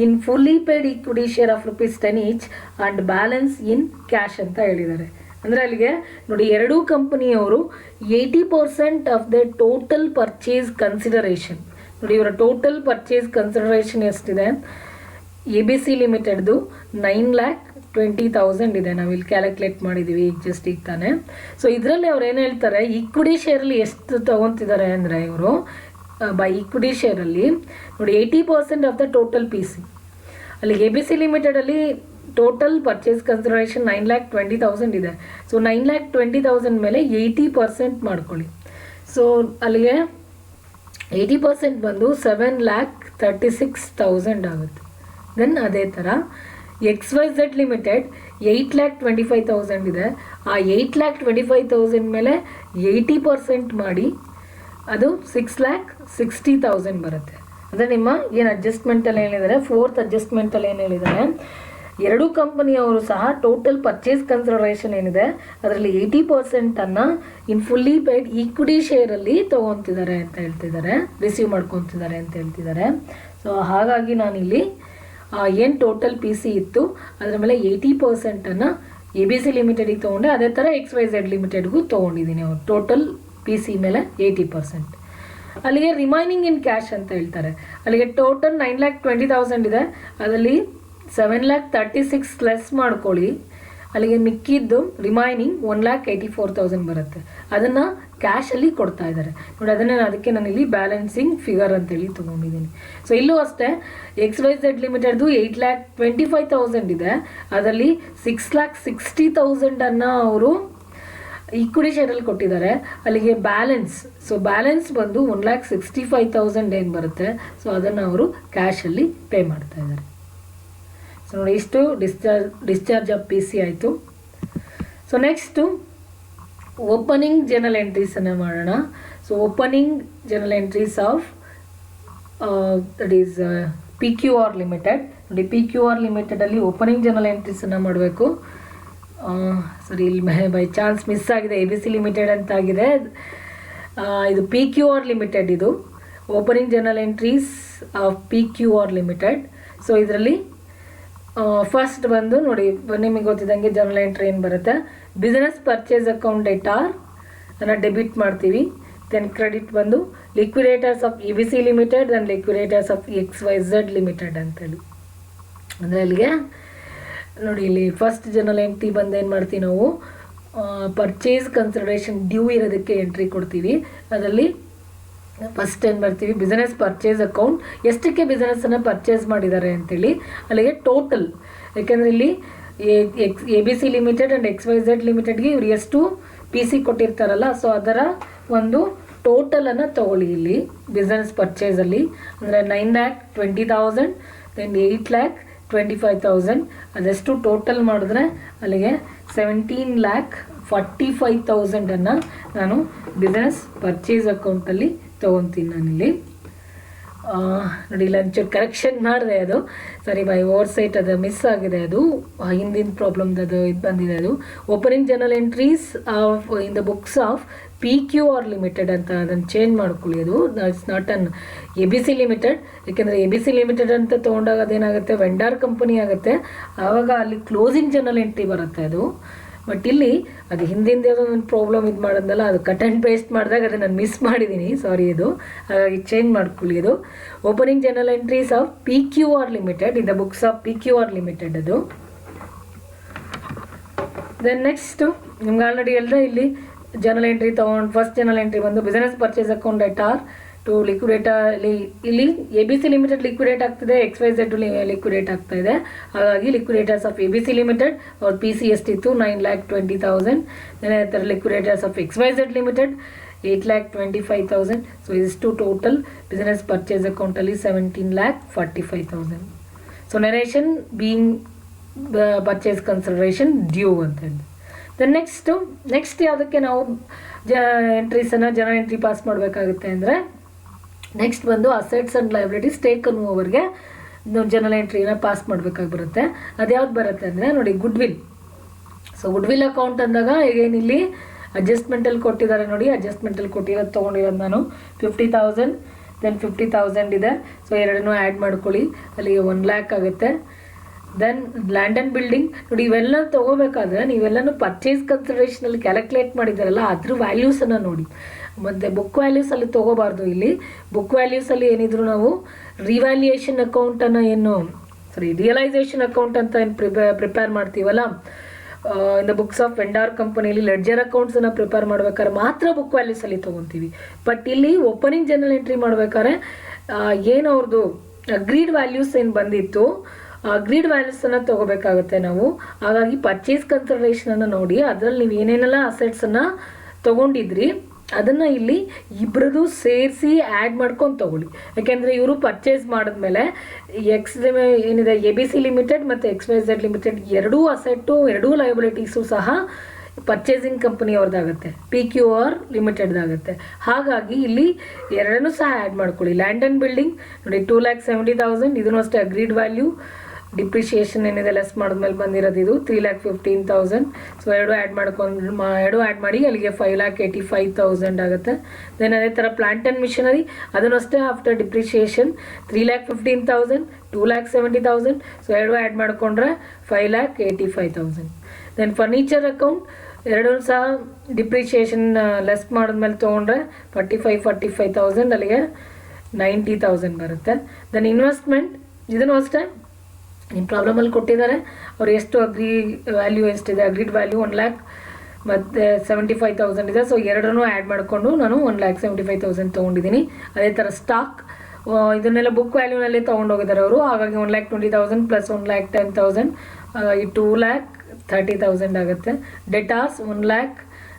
in fully paid equity share of ₹10 each and balance in cash ಅಂತ ಹೇಳಿದ್ದಾರೆ. ಅಂದರೆ ಅಲ್ಲಿಗೆ ನೋಡಿ, ಎರಡೂ ಕಂಪನಿಯವರು 80% of the total purchase consideration, ನೋಡಿ ಇವರ ಟೋಟಲ್ ಪರ್ಚೇಸ್ ಕನ್ಸಿಡರೇಷನ್ ಎಷ್ಟಿದೆ, ABC ಲಿಮಿಟೆಡ್ದು 9,20,000 ಇದೆ. ನಾವಿಲ್ಲಿ ಕ್ಯಾಲ್ಕುಲೇಟ್ ಮಾಡಿದ್ದೀವಿ ಈಗ ಜಸ್ಟ್ ಈಗ ತಾನೆ. ಸೊ ಇದರಲ್ಲಿ ಅವ್ರು ಏನು ಹೇಳ್ತಾರೆ, ಈಕ್ವಿಟಿ ಶೇರಲ್ಲಿ ಎಷ್ಟು ತೊಗೊತಿದ್ದಾರೆ ಅಂದರೆ ಇವರು ಬೈ ಈಕ್ವಿಟಿ ಶೇರಲ್ಲಿ ನೋಡಿ 80% ಆಫ್ ದ ಟೋಟಲ್ PC. ಅಲ್ಲಿ ABC ಲಿಮಿಟೆಡಲ್ಲಿ ಟೋಟಲ್ ಪರ್ಚೇಸ್ ಕನ್ಸಿಡರೇಷನ್ 9,20,000 ಇದೆ. ಸೊ 9,20,000 ಮೇಲೆ 80% ಮಾಡ್ಕೊಳ್ಳಿ. ಸೊ ಅಲ್ಲಿಗೆ 80% ಬಂದು 7,36,000 ಆಗುತ್ತೆ. ದೆನ್ ಅದೇ ಥರ XYZ ಲಿಮಿಟೆಡ್ 8,25,000 ಇದೆ. ಆ 8,25,000 ಮೇಲೆ 80% ಮಾಡಿ ಅದು 6,60,000 ಬರುತ್ತೆ. ಅಂದರೆ ನಿಮ್ಮ ಏನು ಅಡ್ಜಸ್ಟ್ಮೆಂಟಲ್ಲಿ ಏನಿದ್ದಾರೆ, ಫೋರ್ತ್ ಅಡ್ಜಸ್ಟ್ಮೆಂಟಲ್ಲಿ ಏನು ಹೇಳಿದ್ದಾರೆ, ಎರಡೂ ಕಂಪನಿಯವರು ಸಹ ಟೋಟಲ್ ಪರ್ಚೇಸ್ ಕನ್ಸಿಡರೇಷನ್ ಏನಿದೆ ಅದರಲ್ಲಿ 80%ಅನ್ನು ಇನ್ ಫುಲ್ಲಿ ಪೇಯ್ಡ್ ಈಕ್ವಿಟಿ ಶೇರಲ್ಲಿ ತೊಗೊತಿದ್ದಾರೆ ಅಂತ ಹೇಳ್ತಿದ್ದಾರೆ, ರಿಸೀವ್ ಮಾಡ್ಕೊತಿದ್ದಾರೆ ಅಂತ ಹೇಳ್ತಿದ್ದಾರೆ. ಸೊ ಹಾಗಾಗಿ ನಾನಿಲ್ಲಿ ಏನು ಟೋಟಲ್ PC ಇತ್ತು ಅದರ ಮೇಲೆ 80%ಅನ್ನು ABC ಲಿಮಿಟೆಡಿಗೆ ತೊಗೊಂಡೆ. ಅದೇ ಥರ XYZ ಲಿಮಿಟೆಡ್ಗೂ ತೊಗೊಂಡಿದ್ದೀನಿ. ಅವ್ರು ಟೋಟಲ್ PC ಮೇಲೆ 80%. ಅಲ್ಲಿಗೆ ರಿಮೈನಿಂಗ್ ಇನ್ ಕ್ಯಾಶ್ ಅಂತ ಹೇಳ್ತಾರೆ. ಅಲ್ಲಿಗೆ ಟೋಟಲ್ 9,20,000 ಇದೆ, ಅದರಲ್ಲಿ 7,36,000 ಲೆಸ್ ಮಾಡ್ಕೊಳ್ಳಿ. ಅಲ್ಲಿಗೆ ಮಿಕ್ಕಿದ್ದು ರಿಮೈನಿಂಗ್ 1,84,000 ಬರುತ್ತೆ. ಅದನ್ನು ಕ್ಯಾಶಲ್ಲಿ ಕೊಡ್ತಾ ಇದ್ದಾರೆ ನೋಡಿ. ಅದನ್ನೇ ಅದಕ್ಕೆ ಬ್ಯಾಲೆನ್ಸಿಂಗ್ ಫಿಗರ್ ಅಂತೇಳಿ ತೊಗೊಂಡಿದ್ದೀನಿ. ಸೊ ಇಲ್ಲೂ ಅಷ್ಟೇ XYZ ಲಿಮಿಟೆಡ್ದು 8,25,000 ಇದೆ, ಅದರಲ್ಲಿ 6,60,000 ಅವರು ಈಕ್ವಿಟಿ ಶೇರಲ್ಲಿ ಕೊಟ್ಟಿದ್ದಾರೆ. ಅಲ್ಲಿಗೆ ಬ್ಯಾಲೆನ್ಸ್, ಸೊ ಬ್ಯಾಲೆನ್ಸ್ ಬಂದು 1,65,000 ಏನು ಬರುತ್ತೆ, ಸೊ ಅದನ್ನು ಅವರು ಕ್ಯಾಶಲ್ಲಿ ಪೇ ಮಾಡ್ತಾ ಇದ್ದಾರೆ. ಸೊ ನೋಡಿ, ಇಷ್ಟು ಡಿಸ್ಚಾರ್ಜ್ ಆಫ್ PC ಆಯಿತು. ಸೊ ನೆಕ್ಸ್ಟು ಓಪನಿಂಗ್ ಜನರಲ್ ಎಂಟ್ರೀಸನ್ನು ಮಾಡೋಣ. So opening journal entries of that is PQR limited. ನೋಡಿ, PQR ಲಿಮಿಟೆಡಲ್ಲಿ ಓಪನಿಂಗ್ ಜನರಲ್ ಎಂಟ್ರೀಸನ್ನು ಮಾಡಬೇಕು. ಸರಿ, ಇಲ್ಲಿ ಬೈ ಚಾನ್ಸ್ ಮಿಸ್ ಆಗಿದೆ, ABC ಲಿಮಿಟೆಡ್ ಅಂತ ಆಗಿದೆ. ಇದು PQR ಲಿಮಿಟೆಡ್, ಇದು opening journal entries of PQR limited. So ಇದರಲ್ಲಿ ಫಸ್ಟ್ ಬಂದು ನೋಡಿ, ನಿಮಗೆ ಗೊತ್ತಿದ್ದಂಗೆ ಜನರಲ್ ಎಂಟ್ರಿ ಏನು ಬರುತ್ತೆ, ಬಿಸ್ನೆಸ್ ಪರ್ಚೇಸ್ ಅಕೌಂಟ್ ಡೇಟಾರ್ ಅನ್ನು ಡೆಬಿಟ್ ಮಾಡ್ತೀವಿ. ದೆನ್ ಕ್ರೆಡಿಟ್ ಬಂದು liquidators of ABC limited and liquidators of XYZ limited ಅಂತೇಳಿ. ಅಂದರೆ ಅಲ್ಲಿಗೆ ನೋಡಿ, ಇಲ್ಲಿ ಫಸ್ಟ್ ಜನರಲ್ ಎಂಟ್ರಿ ಬಂದು ಏನು ಮಾಡ್ತೀವಿ ನಾವು, ಪರ್ಚೇಸ್ ಕನ್ಸಿಡರೇಷನ್ ಡ್ಯೂ ಇರೋದಕ್ಕೆ ಎಂಟ್ರಿ ಕೊಡ್ತೀವಿ. ಅದರಲ್ಲಿ ಫಸ್ಟ್ ಏನು ಬರ್ತೀವಿ, ಬಿಸ್ನೆಸ್ ಪರ್ಚೇಸ್ ಅಕೌಂಟ್, ಎಷ್ಟಕ್ಕೆ ಬಿಸ್ನೆಸ್ಸನ್ನು ಪರ್ಚೇಸ್ ಮಾಡಿದ್ದಾರೆ ಅಂತೇಳಿ. ಅಲ್ಲಿಗೆ ಟೋಟಲ್, ಯಾಕೆಂದರೆ ಇಲ್ಲಿ ABC ಲಿಮಿಟೆಡ್ ಆ್ಯಂಡ್ XYZ ಲಿಮಿಟೆಡ್ಗೆ ಇವ್ರು ಎಷ್ಟು PC ಕೊಟ್ಟಿರ್ತಾರಲ್ಲ, ಸೊ ಅದರ ಒಂದು ಟೋಟಲನ್ನು ತೊಗೊಳ್ಳಿ ಇಲ್ಲಿ ಬಿಸ್ನೆಸ್ ಪರ್ಚೇಸಲ್ಲಿ. ಅಂದರೆ 9,20,000 ದೆನ್ 8,25,000 ಅದೆಷ್ಟು ಟೋಟಲ್ ಮಾಡಿದ್ರೆ ಅಲ್ಲಿಗೆ 17,45,000 ನಾನು ಬಿಸ್ನೆಸ್ ಪರ್ಚೇಸ್ ಅಕೌಂಟಲ್ಲಿ ತೊಗೊತೀನಿ ನಾನಿಲ್ಲಿ. ನೋಡಿ, ಇಲ್ಲ ಒಂಚೂರು ಕರೆಕ್ಷನ್ ಮಾಡಿದೆ, ಅದು ಸರಿ ಬೈ ಓವರ್ ಸೈಟ್ ಅದು ಮಿಸ್ ಆಗಿದೆ, ಅದು ಹಿಂದಿನ ಪ್ರಾಬ್ಲಮ್ದು ಅದು ಇದು ಬಂದಿದೆ. ಅದು opening journal entries of in the books of PQR limited ಅಂತ ಅದನ್ನು ಚೇಂಜ್ ಮಾಡ್ಕೊಳ್ಳಿ. ಅದು it's not an ABC limited, ಯಾಕೆಂದರೆ ABC ಲಿಮಿಟೆಡ್ ಅಂತ ತೊಗೊಂಡಾಗ ಅದೇನಾಗುತ್ತೆ, ವೆಂಡರ್ ಕಂಪನಿ ಆಗುತ್ತೆ, ಆವಾಗ ಅಲ್ಲಿ ಕ್ಲೋಸಿಂಗ್ ಜನರಲ್ ಎಂಟ್ರಿ ಬರುತ್ತೆ ಅದು. ಬಟ್ ಇಲ್ಲಿ ಅದು ಹಿಂದಿಂದ ಒಂದು ಪ್ರಾಬ್ಲಮ್ ಇದು ಮಾಡೋದಲ್ಲ, ಅದು ಕಟ್ ಆ್ಯಂಡ್ ಪೇಸ್ಟ್ ಮಾಡಿದಾಗ ಅದನ್ನು ನಾನು ಮಿಸ್ ಮಾಡಿದ್ದೀನಿ, ಸಾರಿ. ಇದು ಹಾಗಾಗಿ ಚೇಂಜ್ ಮಾಡ್ಕೊಳ್ಳಿ. ಇದು opening journal entries of PQR limited in the books of PQR limited ಅದು. ದೆನ್ ನೆಕ್ಸ್ಟು ನಿಮ್ಗೆ ಆಲ್ರೆಡಿ ಹೇಳಿದೆ, ಇಲ್ಲಿ ಜನರಲ್ ಎಂಟ್ರಿ ತೊಗೊಂಡು ಫಸ್ಟ್ ಜನರಲ್ ಎಂಟ್ರಿ ಬಂದು business purchase account debtor to liquidator. ಇಲ್ಲಿ ABC ಲಿಮಿಟೆಡ್ ಲಿಕ್ವಿಡೇಟ್ ಆಗ್ತಿದೆ, XYZ ಲಿಕ್ವಿಡೇಟ್ ಆಗ್ತಾ ಇದೆ. ಹಾಗಾಗಿ ಲಿಕ್ವಿಡೇಟರ್ಸ್ ಆಫ್ ABC ಲಿಮಿಟೆಡ್ ಅವ್ರ PC ಎಷ್ಟಿತ್ತು, 9,20,000. ಅದೇ ಥರ liquidators of XYZ limited 8,25,000. So ಇದಿಷ್ಟು ಟೋಟಲ್ ಬಿಸ್ನೆಸ್ ಪರ್ಚೇಸ್ ಅಕೌಂಟಲ್ಲಿ 17,45,000. So narration being purchase consideration due ಅಂತ ಹೇಳಿ. ದೆನ್ ನೆಕ್ಸ್ಟ್ ಯಾವುದಕ್ಕೆ ನಾವು ಎಂಟ್ರೀಸನ್ನು ಜನರಲ್ ಎಂಟ್ರಿ ಪಾಸ್ ಮಾಡಬೇಕಾಗುತ್ತೆ ಅಂದರೆ, ನೆಕ್ಸ್ಟ್ ಬಂದು ಅಸೆಟ್ಸ್ ಆ್ಯಂಡ್ ಲಯಬಿಲಿಟೀಸ್ ಟೇಕನ್ ಓವರ್ಗೆ ಜನರಲ್ ಎಂಟ್ರಿನ ಪಾಸ್ ಮಾಡಬೇಕಾಗಿ ಬರುತ್ತೆ. ಅದು ಯಾವ್ದು ಬರುತ್ತೆ ಅಂದರೆ ನೋಡಿ, ಗುಡ್ವಿಲ್. ಸೊ ಗುಡ್ವಿಲ್ ಅಕೌಂಟ್ ಅಂದಾಗ ಏನಿಲ್ಲಿ ಅಡ್ಜಸ್ಟ್ಮೆಂಟಲ್ಲಿ ಕೊಟ್ಟಿದ್ದಾರೆ ನೋಡಿ, ಅಡ್ಜಸ್ಟ್ಮೆಂಟಲ್ಲಿ ಕೊಟ್ಟಿರೋದು ತೊಗೊಂಡಿರೋದು ನಾನು 50,000. ದೆನ್ 50,000 ಇದೆ. ಸೊ ಎರಡನ್ನೂ ಆ್ಯಡ್ ಮಾಡ್ಕೊಳ್ಳಿ, ಅಲ್ಲಿಗೆ 1 lakh ಆಗುತ್ತೆ. ದೆನ್ ಲ್ಯಾಂಡ್ ಆ್ಯಂಡ್ ಬಿಲ್ಡಿಂಗ್ ನೋಡಿ, ಇವೆಲ್ಲ ತೊಗೋಬೇಕಾದ್ರೆ ನೀವೆಲ್ಲನೂ ಪರ್ಚೇಸ್ ಕನ್ಸಿಡರೇಷನಲ್ಲಿ ಕ್ಯಾಲ್ಕುಲೇಟ್ ಮಾಡಿದಾರಲ್ಲ ಅದ್ರ ವ್ಯಾಲ್ಯೂಸನ್ನು ನೋಡಿ. ಮತ್ತು ಬುಕ್ ವ್ಯಾಲ್ಯೂಸಲ್ಲಿ ತೊಗೋಬಾರ್ದು. ಇಲ್ಲಿ ಬುಕ್ ವ್ಯಾಲ್ಯೂಸಲ್ಲಿ ಏನಿದ್ರು ನಾವು ರಿವ್ಯಾಲ್ಯೂಯೇಷನ್ ಅಕೌಂಟನ್ನು ರಿಯಲೈಸೇಷನ್ ಅಕೌಂಟ್ ಅಂತ ಏನು ಪ್ರಿಪೇರ್ ಮಾಡ್ತೀವಲ್ಲ, ಇನ್ ದ ಬುಕ್ಸ್ ಆಫ್ ವೆಂಡಾರ್ ಕಂಪನಿಯಲ್ಲಿ ಲೆಡ್ಜರ್ ಅಕೌಂಟ್ಸನ್ನು ಪ್ರಿಪೇರ್ ಮಾಡ್ಬೇಕಾದ್ರೆ ಮಾತ್ರ ಬುಕ್ ವ್ಯಾಲ್ಯೂಸಲ್ಲಿ ತೊಗೊತೀವಿ. ಬಟ್ ಇಲ್ಲಿ ಓಪನಿಂಗ್ ಜರ್ನಲ್ ಎಂಟ್ರಿ ಮಾಡ್ಬೇಕಾದ್ರೆ ಏನು ಅವ್ರದ್ದು ಅಗ್ರೀಡ್ ವ್ಯಾಲ್ಯೂಸ್ ಏನು ಬಂದಿತ್ತು, ಅಗ್ರೀಡ್ ವ್ಯಾಲ್ಯೂಸನ್ನು ತೊಗೋಬೇಕಾಗುತ್ತೆ ನಾವು. ಹಾಗಾಗಿ ಪರ್ಚೇಸ್ ಕನ್ಸಿಡರೇಷನನ್ನು ನೋಡಿ, ಅದರಲ್ಲಿ ನೀವು ಏನೇನೆಲ್ಲ ಅಸೆಟ್ಸನ್ನು ತೊಗೊಂಡಿದ್ರಿ ಅದನ್ನು ಇಲ್ಲಿ ಇಬ್ಬರದು ಸೇರಿಸಿ ಆ್ಯಡ್ ಮಾಡ್ಕೊಂಡು ತೊಗೊಳ್ಳಿ. ಯಾಕೆಂದರೆ ಇವರು ಪರ್ಚೇಸ್ ಮಾಡಿದ್ಮೇಲೆ ಏನಿದೆ ABC ಲಿಮಿಟೆಡ್ ಮತ್ತು XYZ ಲಿಮಿಟೆಡ್ ಎರಡೂ ಅಸೆಟ್ಟು ಎರಡೂ ಲಯಬಿಲಿಟೀಸು ಸಹ ಪರ್ಚೇಸಿಂಗ್ ಕಂಪನಿಯವ್ರದ್ದಾಗುತ್ತೆ, PQR ಲಿಮಿಟೆಡ್ದಾಗುತ್ತೆ. ಹಾಗಾಗಿ ಇಲ್ಲಿ ಎರಡನ್ನೂ ಸಹ ಆ್ಯಡ್ ಮಾಡ್ಕೊಳ್ಳಿ. ಲ್ಯಾಂಡ್ ಆ್ಯಂಡ್ ಬಿಲ್ಡಿಂಗ್ ನೋಡಿ 2,70,000, ಇದನ್ನು ಅಷ್ಟೇ ಅಗ್ರೀಡ್ ವ್ಯಾಲ್ಯೂ. ಡಿಪ್ರಿಷಿಯೇಷನ್ ಏನಿದೆ ಲೆಸ್ ಮಾಡಿದ್ಮೇಲೆ ಬಂದಿರೋದು ಇದು 3,15,000. ಸೊ ಎರಡು ಆ್ಯಡ್ ಮಾಡಿ ಅಲ್ಲಿಗೆ 5,85,000 ಆಗುತ್ತೆ. ದೆನ್ ಅದೇ ಥರ ಪ್ಲಾಂಟ್ ಆ್ಯಂಡ್ ಮಿಷನರಿ ಅದನ್ನು ಅಷ್ಟೇ ಆಫ್ಟರ್ ಡಿಪ್ರಿಷಿಯೇಷನ್ 3,15,000, 2,70,000. ಸೊ ಎರಡು ಆ್ಯಡ್ ಮಾಡಿಕೊಂಡ್ರೆ 5,85,000. ದೆನ್ ಫರ್ನಿಚರ್ ಅಕೌಂಟ್ ಎರಡೂ ಸಹ ಡಿಪ್ರಿಷಿಯೇಷನ್ ಲೆಸ್ ಮಾಡಿದ್ಮೇಲೆ ತೊಗೊಂಡ್ರೆ 45,000 ಅಲ್ಲಿಗೆ 90,000 ಬರುತ್ತೆ. ದೆನ್ ಇನ್ವೆಸ್ಟ್ಮೆಂಟ್ ಇದನ್ನು ಅಷ್ಟೇ ನಿಮ್ಮ ಪ್ರಾಬ್ಲಮಲ್ಲಿ ಕೊಟ್ಟಿದ್ದಾರೆ. ಅವ್ರು ಎಷ್ಟು ವ್ಯಾಲ್ಯೂ ಎಷ್ಟಿದೆ, ಅಗ್ರೀಡ್ ವ್ಯಾಲ್ಯೂ 1 lakh ಮತ್ತು 75,000 ಇದೆ. ಸೊ ಎರಡನ್ನೂ ಆ್ಯಡ್ ಮಾಡಿಕೊಂಡು ನಾನು 1,75,000 ತೊಗೊಂಡಿದ್ದೀನಿ. ಅದೇ ಥರ ಸ್ಟಾಕ್ ಇದನ್ನೆಲ್ಲ ಬುಕ್ ವ್ಯಾಲ್ಯೂನಲ್ಲಿ ತೊಗೊಂಡೋಗಿದ್ದಾರೆ ಅವರು. ಹಾಗಾಗಿ 1,20,000 ಪ್ಲಸ್ 1,10,000 ಈ 2,30,000 ಆಗುತ್ತೆ. ಡೆಟಾರ್ಸ್ 1 lakh,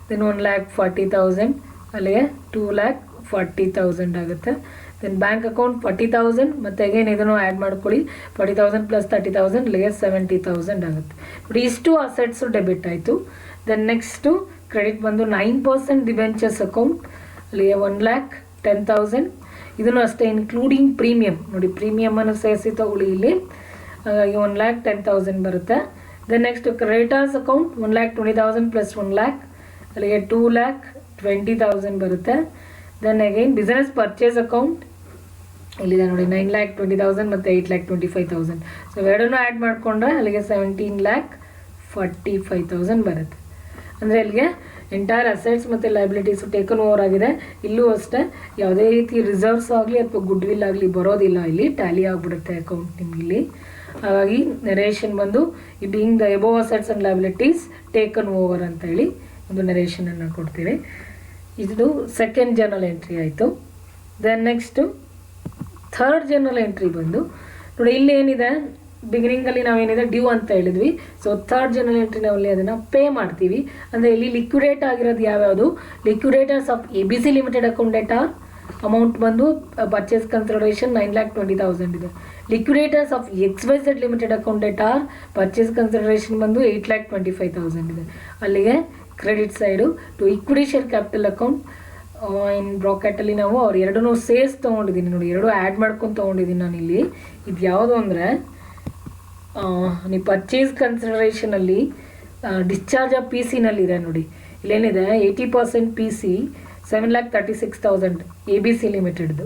ದೆನ್ 1,40,000 ಅಲ್ಲಿಗೆ 2,40,000 ಆಗುತ್ತೆ. ದೆನ್ ಬ್ಯಾಂಕ್ ಅಕೌಂಟ್ 40,000 ಮತ್ತು ಅಗೇನ್ ಇದನ್ನು ಆ್ಯಡ್ ಮಾಡ್ಕೊಳ್ಳಿ. 40,000 ಪ್ಲಸ್ 30,000 ಅಲ್ಲಿಗೆ 70,000 ಆಗುತ್ತೆ. ನೋಡಿ ಇಷ್ಟು ಅಸೆಟ್ಸು ಡೆಬಿಟ್ ಆಯಿತು. ದೆನ್ ನೆಕ್ಸ್ಟು ಕ್ರೆಡಿಟ್ ಬಂದು 9% ಡಿಬೆಂಚರ್ಸ್ ಅಕೌಂಟ್ ಅಲ್ಲಿಗೆ 1,10,000. ಇದನ್ನು ಅಷ್ಟೇ ಇನ್ಕ್ಲೂಡಿಂಗ್ ಪ್ರೀಮಿಯಮ್ ನೋಡಿ, ಪ್ರೀಮಿಯಮನ್ನು ಸೇರಿಸಿ ತಗೊಳ್ಳಿ. ಇಲ್ಲಿ 1,10,000 ಬರುತ್ತೆ. Then next creditors account 1,20,000 plus 1 lakh ಅಲ್ಲಿಗೆ 2,20,000 ಬರುತ್ತೆ. Then again business purchase account ಇಲ್ಲಿದೆ ನೋಡಿ 9,20,000 ಮತ್ತು 8,25,000. ಸೊ ಎರಡನ್ನೂ ಆ್ಯಡ್ ಮಾಡಿಕೊಂಡ್ರೆ ಅಲ್ಲಿಗೆ 17,45,000 ಬರುತ್ತೆ. ಅಂದರೆ ಅಲ್ಲಿಗೆ ಎಂಟೈರ್ ಅಸೆಟ್ಸ್ ಮತ್ತು ಲೈಬಿಲಿಟೀಸು ಟೇಕನ್ ಓವರ್ ಆಗಿದೆ. ಇಲ್ಲೂ ಅಷ್ಟೇ ಯಾವುದೇ ರೀತಿ ರಿಸರ್ವ್ಸ್ ಆಗಲಿ ಅಥವಾ ಗುಡ್ ವಿಲ್ ಆಗಲಿ ಬರೋದಿಲ್ಲ, ಇಲ್ಲಿ ಟ್ಯಾಲಿ ಆಗಿಬಿಡುತ್ತೆ ಅಕೌಂಟ್ ನಿಮ್ಗೆ ಇಲ್ಲಿ. ಹಾಗಾಗಿ ನರೇಷನ್ ಬಂದು ಈ being the above assets and liabilities taken over ಅಂತ ಹೇಳಿ ಒಂದು ನರೇಷನನ್ನು ಕೊಡ್ತೀವಿ. ಇದು ಸೆಕೆಂಡ್ ಜರ್ನಲ್ ಎಂಟ್ರಿ ಆಯಿತು. Then next third journal entry ಬಂದು ನೋಡಿ, ಇಲ್ಲಿ ಏನಿದೆ ಬಿಗಿನಿಂಗಲ್ಲಿ ನಾವೇನಿದೆ ಡ್ಯೂ ಅಂತ ಹೇಳಿದ್ವಿ. ಸೊ ಥರ್ಡ್ ಜರ್ನಲ್ ಎಂಟ್ರಿ ನಾವಲ್ಲಿ ಅದನ್ನು ಪೇ ಮಾಡ್ತೀವಿ. ಅಂದರೆ ಇಲ್ಲಿ ಲಿಕ್ವಿಡೇಟ್ ಆಗಿರೋದು ಯಾವ್ಯಾವುದು, liquidators of ABC limited account debtor amount ಬಂದು ಪರ್ಚೇಸ್ ಕನ್ಸಿಡರೇಷನ್ 9,20,000 ಇದೆ. Liquidators of XYZ limited account debtor purchase consideration ಬಂದು 8,25,000 ಇದೆ. ಅಲ್ಲಿಗೆ credit side to equity share capital account in ಬ್ರಾಕೆಟಲ್ಲಿ ನಾವು ಅವ್ರು ಎರಡನ್ನೂ ಸೇರ್ಸ್ ತೊಗೊಂಡಿದ್ದೀನಿ ನೋಡಿ, ಎರಡು ಆ್ಯಡ್ ಮಾಡ್ಕೊಂಡು ತೊಗೊಂಡಿದ್ದೀನಿ ನಾನು ಇಲ್ಲಿ. ಇದು ಯಾವುದು ಅಂದರೆ ನೀವು ಪರ್ಚೇಸ್ ಕನ್ಸಿಡರೇಷನಲ್ಲಿ ಡಿಸ್ಚಾರ್ಜ್ ಆಫ್ PC-ನಲ್ಲಿದೆ ನೋಡಿ, ಇಲ್ಲೇನಿದೆ 80% PC 7,36,000 ABC ಲಿಮಿಟೆಡ್ದು,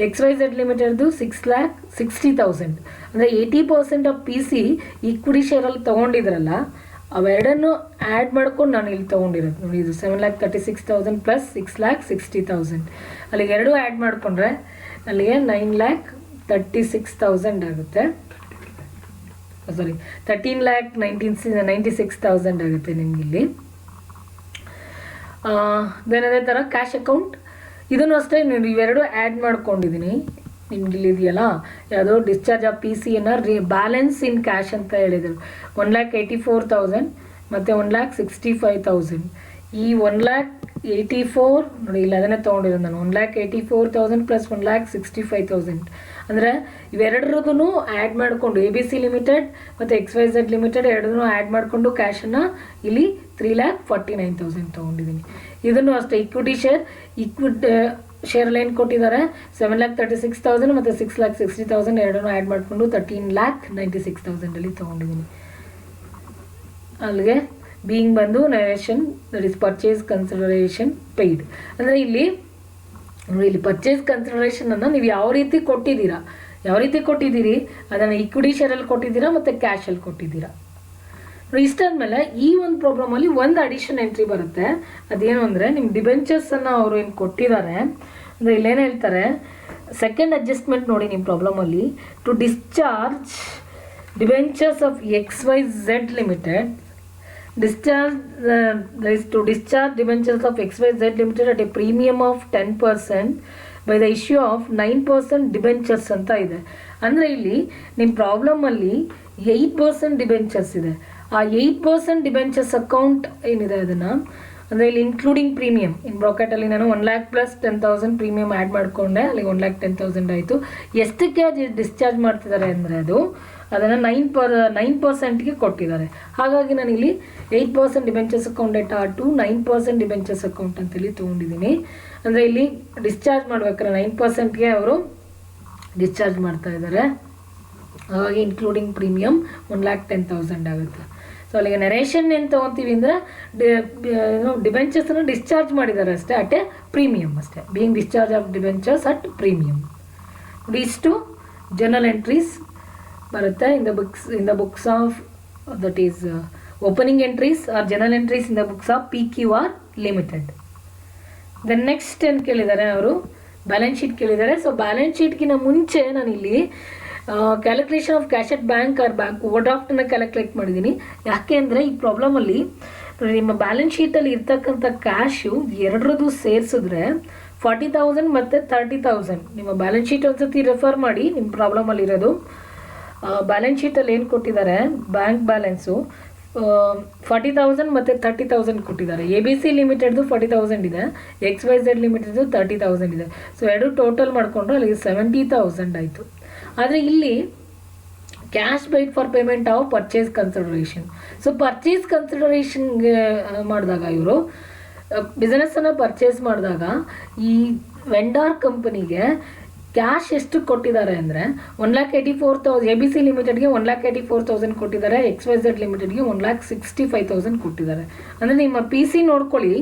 XYZ ಲಿಮಿಟೆಡ್ದು 6,60,000. ಅಂದರೆ 80% ಆಫ್ PC ಈಕ್ವಿಟಿ ಶೇರಲ್ಲಿ ತೊಗೊಂಡಿದ್ರಲ್ಲ ಅವೆರಡನ್ನು ಆ್ಯಡ್ ಮಾಡ್ಕೊಂಡು ನಾನು ಇಲ್ಲಿ ತೊಗೊಂಡಿರೋದು ನೋಡಿ. ಇದು 7,36,000 ಪ್ಲಸ್ 6,60,000 ಅಲ್ಲಿಗೆ ಎರಡು ಆ್ಯಡ್ ಮಾಡಿಕೊಂಡ್ರೆ ಅಲ್ಲಿಗೆ 9,36,000 ಆಗುತ್ತೆ. ಸಾರಿ 13,96,000 ಆಗುತ್ತೆ ನಿಮಗಿಲ್ಲಿ. ದೆನ್ ಅದೇ ಥರ ಕ್ಯಾಶ್ ಅಕೌಂಟ್ ಇದನ್ನು ಅಷ್ಟೇ ಇವೆರಡು ಆ್ಯಡ್ ಮಾಡ್ಕೊಂಡಿದ್ದೀನಿ. ನಿಮ್ಗಿಲ್ಲಿ ಇದೆಯಲ್ಲ ಯಾವುದೋ ಡಿಸ್ಚಾರ್ಜ್ ಆಫ್ PC-ಯನ್ನು ಬ್ಯಾಲೆನ್ಸ್ ಇನ್ ಕ್ಯಾಶ್ ಅಂತ ಹೇಳಿದರು 1,84,000 ಮತ್ತು 1,65,000. ಈ 1,84,000 ನೋಡಿ ಇಲ್ಲಿ ಅದನ್ನೇ ತೊಗೊಂಡಿರೋದು ನಾನು. 1,84,000 ಪ್ಲಸ್ 1,65,000 ಅಂದರೆ ಇವೆರಡರದೂ ಆ್ಯಡ್ ಮಾಡಿಕೊಂಡು ABC ಲಿಮಿಟೆಡ್ ಮತ್ತು XYZ ಲಿಮಿಟೆಡ್ ಎರಡನ್ನೂ ಆ್ಯಡ್ ಮಾಡಿಕೊಂಡು ಕ್ಯಾಶನ್ನು ಇಲ್ಲಿ 3,49,000 ತೊಗೊಂಡಿದ್ದೀನಿ. ಇದನ್ನು ಅಷ್ಟೇ ಇಕ್ವಿಟಿ ಶೇರಲ್ಲಿ ಏನು ಕೊಟ್ಟಿದ್ದಾರೆ 7,36,000 ಮತ್ತು 6,60,000 ಎರಡನ್ನೂ ಆ್ಯಡ್ ಮಾಡಿಕೊಂಡು 13,96,000 ತೊಗೊಂಡಿದ್ದೀನಿ. ಅಲ್ಲಿಗೆ ಬೀಯಿಂಗ್ ಬಂದು narration that is purchase consideration paid. ಅಂದರೆ ಇಲ್ಲಿ ನೋಡಿ ಇಲ್ಲಿ ಪರ್ಚೇಸ್ ಕನ್ಸಿಡರೇಷನನ್ನು ನೀವು ಯಾವ ರೀತಿ ಕೊಟ್ಟಿದ್ದೀರಿ ಅದನ್ನು ಈಕ್ವಿಟಿ ಶೇರಲ್ಲಿ ಕೊಟ್ಟಿದ್ದೀರಾ ಮತ್ತು ಕ್ಯಾಶಲ್ಲಿ ಕೊಟ್ಟಿದ್ದೀರಾ. ಇಷ್ಟಾದ್ಮೇಲೆ ಈ ಒಂದು ಪ್ರಾಬ್ಲಮಲ್ಲಿ ಒಂದು ಅಡಿಷನ್ ಎಂಟ್ರಿ ಬರುತ್ತೆ. ಅದೇನು ಅಂದರೆ ನಿಮ್ಮ ಡಿಬೆಂಚರ್ಸನ್ನು ಅವರು ಏನು ಕೊಟ್ಟಿದ್ದಾರೆ ಅಂದರೆ ಇಲ್ಲೇನು ಹೇಳ್ತಾರೆ, ಸೆಕೆಂಡ್ ಅಡ್ಜಸ್ಟ್ಮೆಂಟ್ ನೋಡಿ ನಿಮ್ಮ ಪ್ರಾಬ್ಲಮಲ್ಲಿ, to discharge debentures of XYZ Limited, to discharge debentures of XYZ Limited at a premium of 10% by the issue of 9% debentures ಅಂತ ಇದೆ. ಅಂದರೆ ಇಲ್ಲಿ ನಿಮ್ಮ ಪ್ರಾಬ್ಲಮಲ್ಲಿ 8% ಡಿಬೆಂಚರ್ಸ್ ಇದೆ. ಆ 8% ಡಿಬೆಂಚರ್ಸ್ ಅಕೌಂಟ್ ಏನಿದೆ ಅದನ್ನು ಅಂದರೆ ಇಲ್ಲಿ ಇನ್ಕ್ಲೂಡಿಂಗ್ ಪ್ರೀಮಿಯಮ್ ಇನ್ ಬ್ರಾಕೆಟಲ್ಲಿ ನಾನು 1 lakh ಪ್ಲಸ್ 10,000 ಪ್ರೀಮಿಯಮ್ ಆ್ಯಡ್ ಮಾಡಿಕೊಂಡೆ, ಅಲ್ಲಿಗೆ 1,10,000 ಆಯಿತು. ಎಷ್ಟಕ್ಕೆ ಅದು ಡಿಸ್ಚಾರ್ಜ್ ಮಾಡ್ತಿದ್ದಾರೆ ಅಂದರೆ ಅದನ್ನು 9%ಗೆ ಕೊಟ್ಟಿದ್ದಾರೆ. ಹಾಗಾಗಿ ನಾನಿಲ್ಲಿ 8% debentures account data to 9% debentures account ಅಂತೇಳಿ ತೊಗೊಂಡಿದ್ದೀನಿ. ಅಂದರೆ ಇಲ್ಲಿ ಡಿಸ್ಚಾರ್ಜ್ ಮಾಡ್ಬೇಕಾದ್ರೆ 9%ಗೆ ಅವರು ಡಿಸ್ಚಾರ್ಜ್ ಮಾಡ್ತಾ ಇದ್ದಾರೆ. ಹಾಗಾಗಿ ಇನ್ಕ್ಲೂಡಿಂಗ್ ಪ್ರೀಮಿಯಮ್ 1,10,000 ಆಗುತ್ತೆ. ಸೊ ಅಲ್ಲಿಗೆ ನರೇಷನ್ ಏನು ತೊಗೊತೀವಿ ಅಂದರೆ ಡಿಬೆಂಚರ್ಸನ್ನು ಡಿಸ್ಚಾರ್ಜ್ ಮಾಡಿದ್ದಾರೆ ಅಷ್ಟೇ, ಅಟ್ ಎ ಪ್ರೀಮಿಯಮ್ ಅಷ್ಟೇ, being discharge of debentures at premium. ಇಷ್ಟು ಜರ್ನಲ್ ಎಂಟ್ರೀಸ್ ಬರುತ್ತೆ in the books of that is opening entries or journal entries in the books of PQR Limited. Then next ಏನು ಕೇಳಿದ್ದಾರೆ ಅವರು, balance sheet ಕೇಳಿದ್ದಾರೆ. So balance ಶೀಟ್ಗಿಂತ ಮುಂಚೆ ನಾನಿಲ್ಲಿ calculation of cash at bank or bank ಓವರ್ ಡ್ರಾಫ್ಟನ್ನು ಕ್ಯಾಲ್ಕುಲೇಟ್ ಮಾಡಿದ್ದೀನಿ. ಯಾಕೆ ಅಂದರೆ ಈ ಪ್ರಾಬ್ಲಮಲ್ಲಿ ನಿಮ್ಮ ಬ್ಯಾಲೆನ್ಸ್ ಶೀಟಲ್ಲಿ ಇರ್ತಕ್ಕಂಥ ಕ್ಯಾಶು ಎರಡರದ್ದು ಸೇರಿಸಿದ್ರೆ 40,000 ಮತ್ತು 30,000. ನಿಮ್ಮ ಬ್ಯಾಲೆನ್ಸ್ ಶೀಟ್ ಒಂದ್ಸತಿ ರೆಫರ್ ಮಾಡಿ, ನಿಮ್ಮ ಪ್ರಾಬ್ಲಮಲ್ಲಿರೋದು ಬ್ಯಾಲೆನ್ಸ್ ಶೀಟಲ್ಲಿ ಏನು ಕೊಟ್ಟಿದ್ದಾರೆ, ಬ್ಯಾಂಕ್ ಬ್ಯಾಲೆನ್ಸು 40,000 ಮತ್ತು 30,000 ಕೊಟ್ಟಿದ್ದಾರೆ. ABC ಲಿಮಿಟೆಡ್ದು 40,000 ಇದೆ, XYZ ಲಿಮಿಟೆಡ್ದು 30,000 ಇದೆ. ಸೊ ಎರಡು ಟೋಟಲ್ ಮಾಡಿಕೊಂಡ್ರೆ ಅಲ್ಲಿಗೆ 70,000 ಆಯಿತು. ಆದರೆ ಇಲ್ಲಿ cash paid for payment of purchase consideration. So purchase ಕನ್ಸಿಡರೇಷನ್ಗೆ ಮಾಡಿದಾಗ ಇವರು ಬಿಸ್ನೆಸ್ಸನ್ನು ಪರ್ಚೇಸ್ ಮಾಡಿದಾಗ ಈ ವೆಂಡರ್ ಕಂಪನಿಗೆ ಕ್ಯಾಶ್ ಎಷ್ಟು ಕೊಟ್ಟಿದ್ದಾರೆ ಅಂದರೆ 1,84,000 ABC ಲಿಮಿಟೆಡ್ಗೆ 1,84,000 ಕೊಟ್ಟಿದ್ದಾರೆ, XYZ ಲಿಮಿಟೆಡ್ಗೆ 1,65,000 ಕೊಟ್ಟಿದ್ದಾರೆ. ಅಂದರೆ ನಿಮ್ಮ PC ನೋಡ್ಕೊಳ್ಳಿ,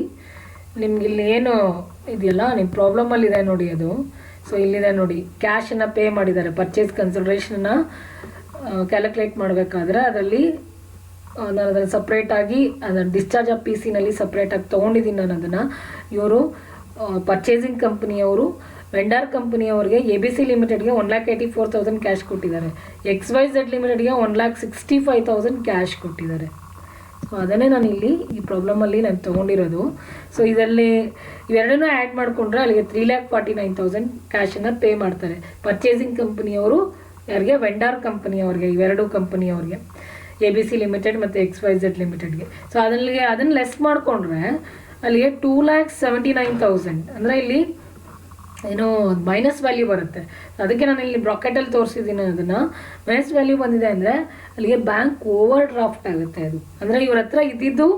ನಿಮ್ಗೆ ಇಲ್ಲಿ ಏನು ಇದೆಯಲ್ಲ ನಿಮ್ಮ ಪ್ರಾಬ್ಲಮಲ್ಲಿದೆ ನೋಡಿ ಅದು. ಸೊ ಇಲ್ಲಿದೆ ನೋಡಿ, ಕ್ಯಾಶನ್ನು ಪೇ ಮಾಡಿದ್ದಾರೆ, ಪರ್ಚೇಸ್ ಕನ್ಸಿಡರೇಷನ್ನ ಕ್ಯಾಲ್ಕುಲೇಟ್ ಮಾಡಬೇಕಾದ್ರೆ ಅದರಲ್ಲಿ ನಾನು ಅದನ್ನು ಸಪ್ರೇಟಾಗಿ ಅದನ್ನು ಡಿಸ್ಚಾರ್ಜ್ ಆಫ್ PC ಸಪ್ರೇಟಾಗಿ ತೊಗೊಂಡಿದ್ದೀನಿ. ನಾನು ಅದನ್ನು ಇವರು ಪರ್ಚೇಸಿಂಗ್ ಕಂಪ್ನಿಯವರು ವೆಂಡರ್ ಕಂಪನಿಯವರಿಗೆ ABC ಲಿಮಿಟೆಡ್ಗೆ 1,84,000 ಕ್ಯಾಶ್ ಕೊಟ್ಟಿದ್ದಾರೆ, XYZ ಲಿಮಿಟೆಡ್ಗೆ 1,65,000 ಕ್ಯಾಶ್ ಕೊಟ್ಟಿದ್ದಾರೆ. ಸೊ ಅದನ್ನೇ ನಾನು ಇಲ್ಲಿ ಈ ಪ್ರಾಬ್ಲಮಲ್ಲಿ ನಾನು ತೊಗೊಂಡಿರೋದು. ಸೊ ಇದರಲ್ಲಿ ಇವೆರಡನ್ನೂ ಆ್ಯಡ್ ಮಾಡಿಕೊಂಡ್ರೆ ಅಲ್ಲಿಗೆ 3,49,000 ಕ್ಯಾಶನ್ನು ಪೇ ಮಾಡ್ತಾರೆ ಪರ್ಚೇಸಿಂಗ್ ಕಂಪನಿಯವರು. ಯಾರಿಗೆ? ವೆಂಡರ್ ಕಂಪನಿಯವ್ರಿಗೆ, ಇವೆರಡು ಕಂಪನಿಯವ್ರಿಗೆ, ABC ಲಿಮಿಟೆಡ್ ಮತ್ತು XYZ ಲಿಮಿಟೆಡ್ಗೆ. ಸೊ ಅದನ್ನು ಲೆಸ್ ಮಾಡಿಕೊಂಡ್ರೆ ಅಲ್ಲಿಗೆ 2,79,000 ಅಂದರೆ ಇಲ್ಲಿ ಏನೋ ಮೈನಸ್ ವ್ಯಾಲ್ಯೂ ಬರುತ್ತೆ. ಅದಕ್ಕೆ ನಾನು ಇಲ್ಲಿ ಬ್ರಾಕೆಟಲ್ಲಿ ತೋರಿಸಿದ್ದೀನಿ. ಅದನ್ನು ಮೈನಸ್ ವ್ಯಾಲ್ಯೂ ಬಂದಿದೆ ಅಂದರೆ ಅಲ್ಲಿಗೆ ಬ್ಯಾಂಕ್ ಓವರ್ ಡ್ರಾಫ್ಟ್ ಆಗುತ್ತೆ. ಅದು ಅಂದರೆ ಇವ್ರ ಹತ್ರ ಇದ್ದಿದ್ದು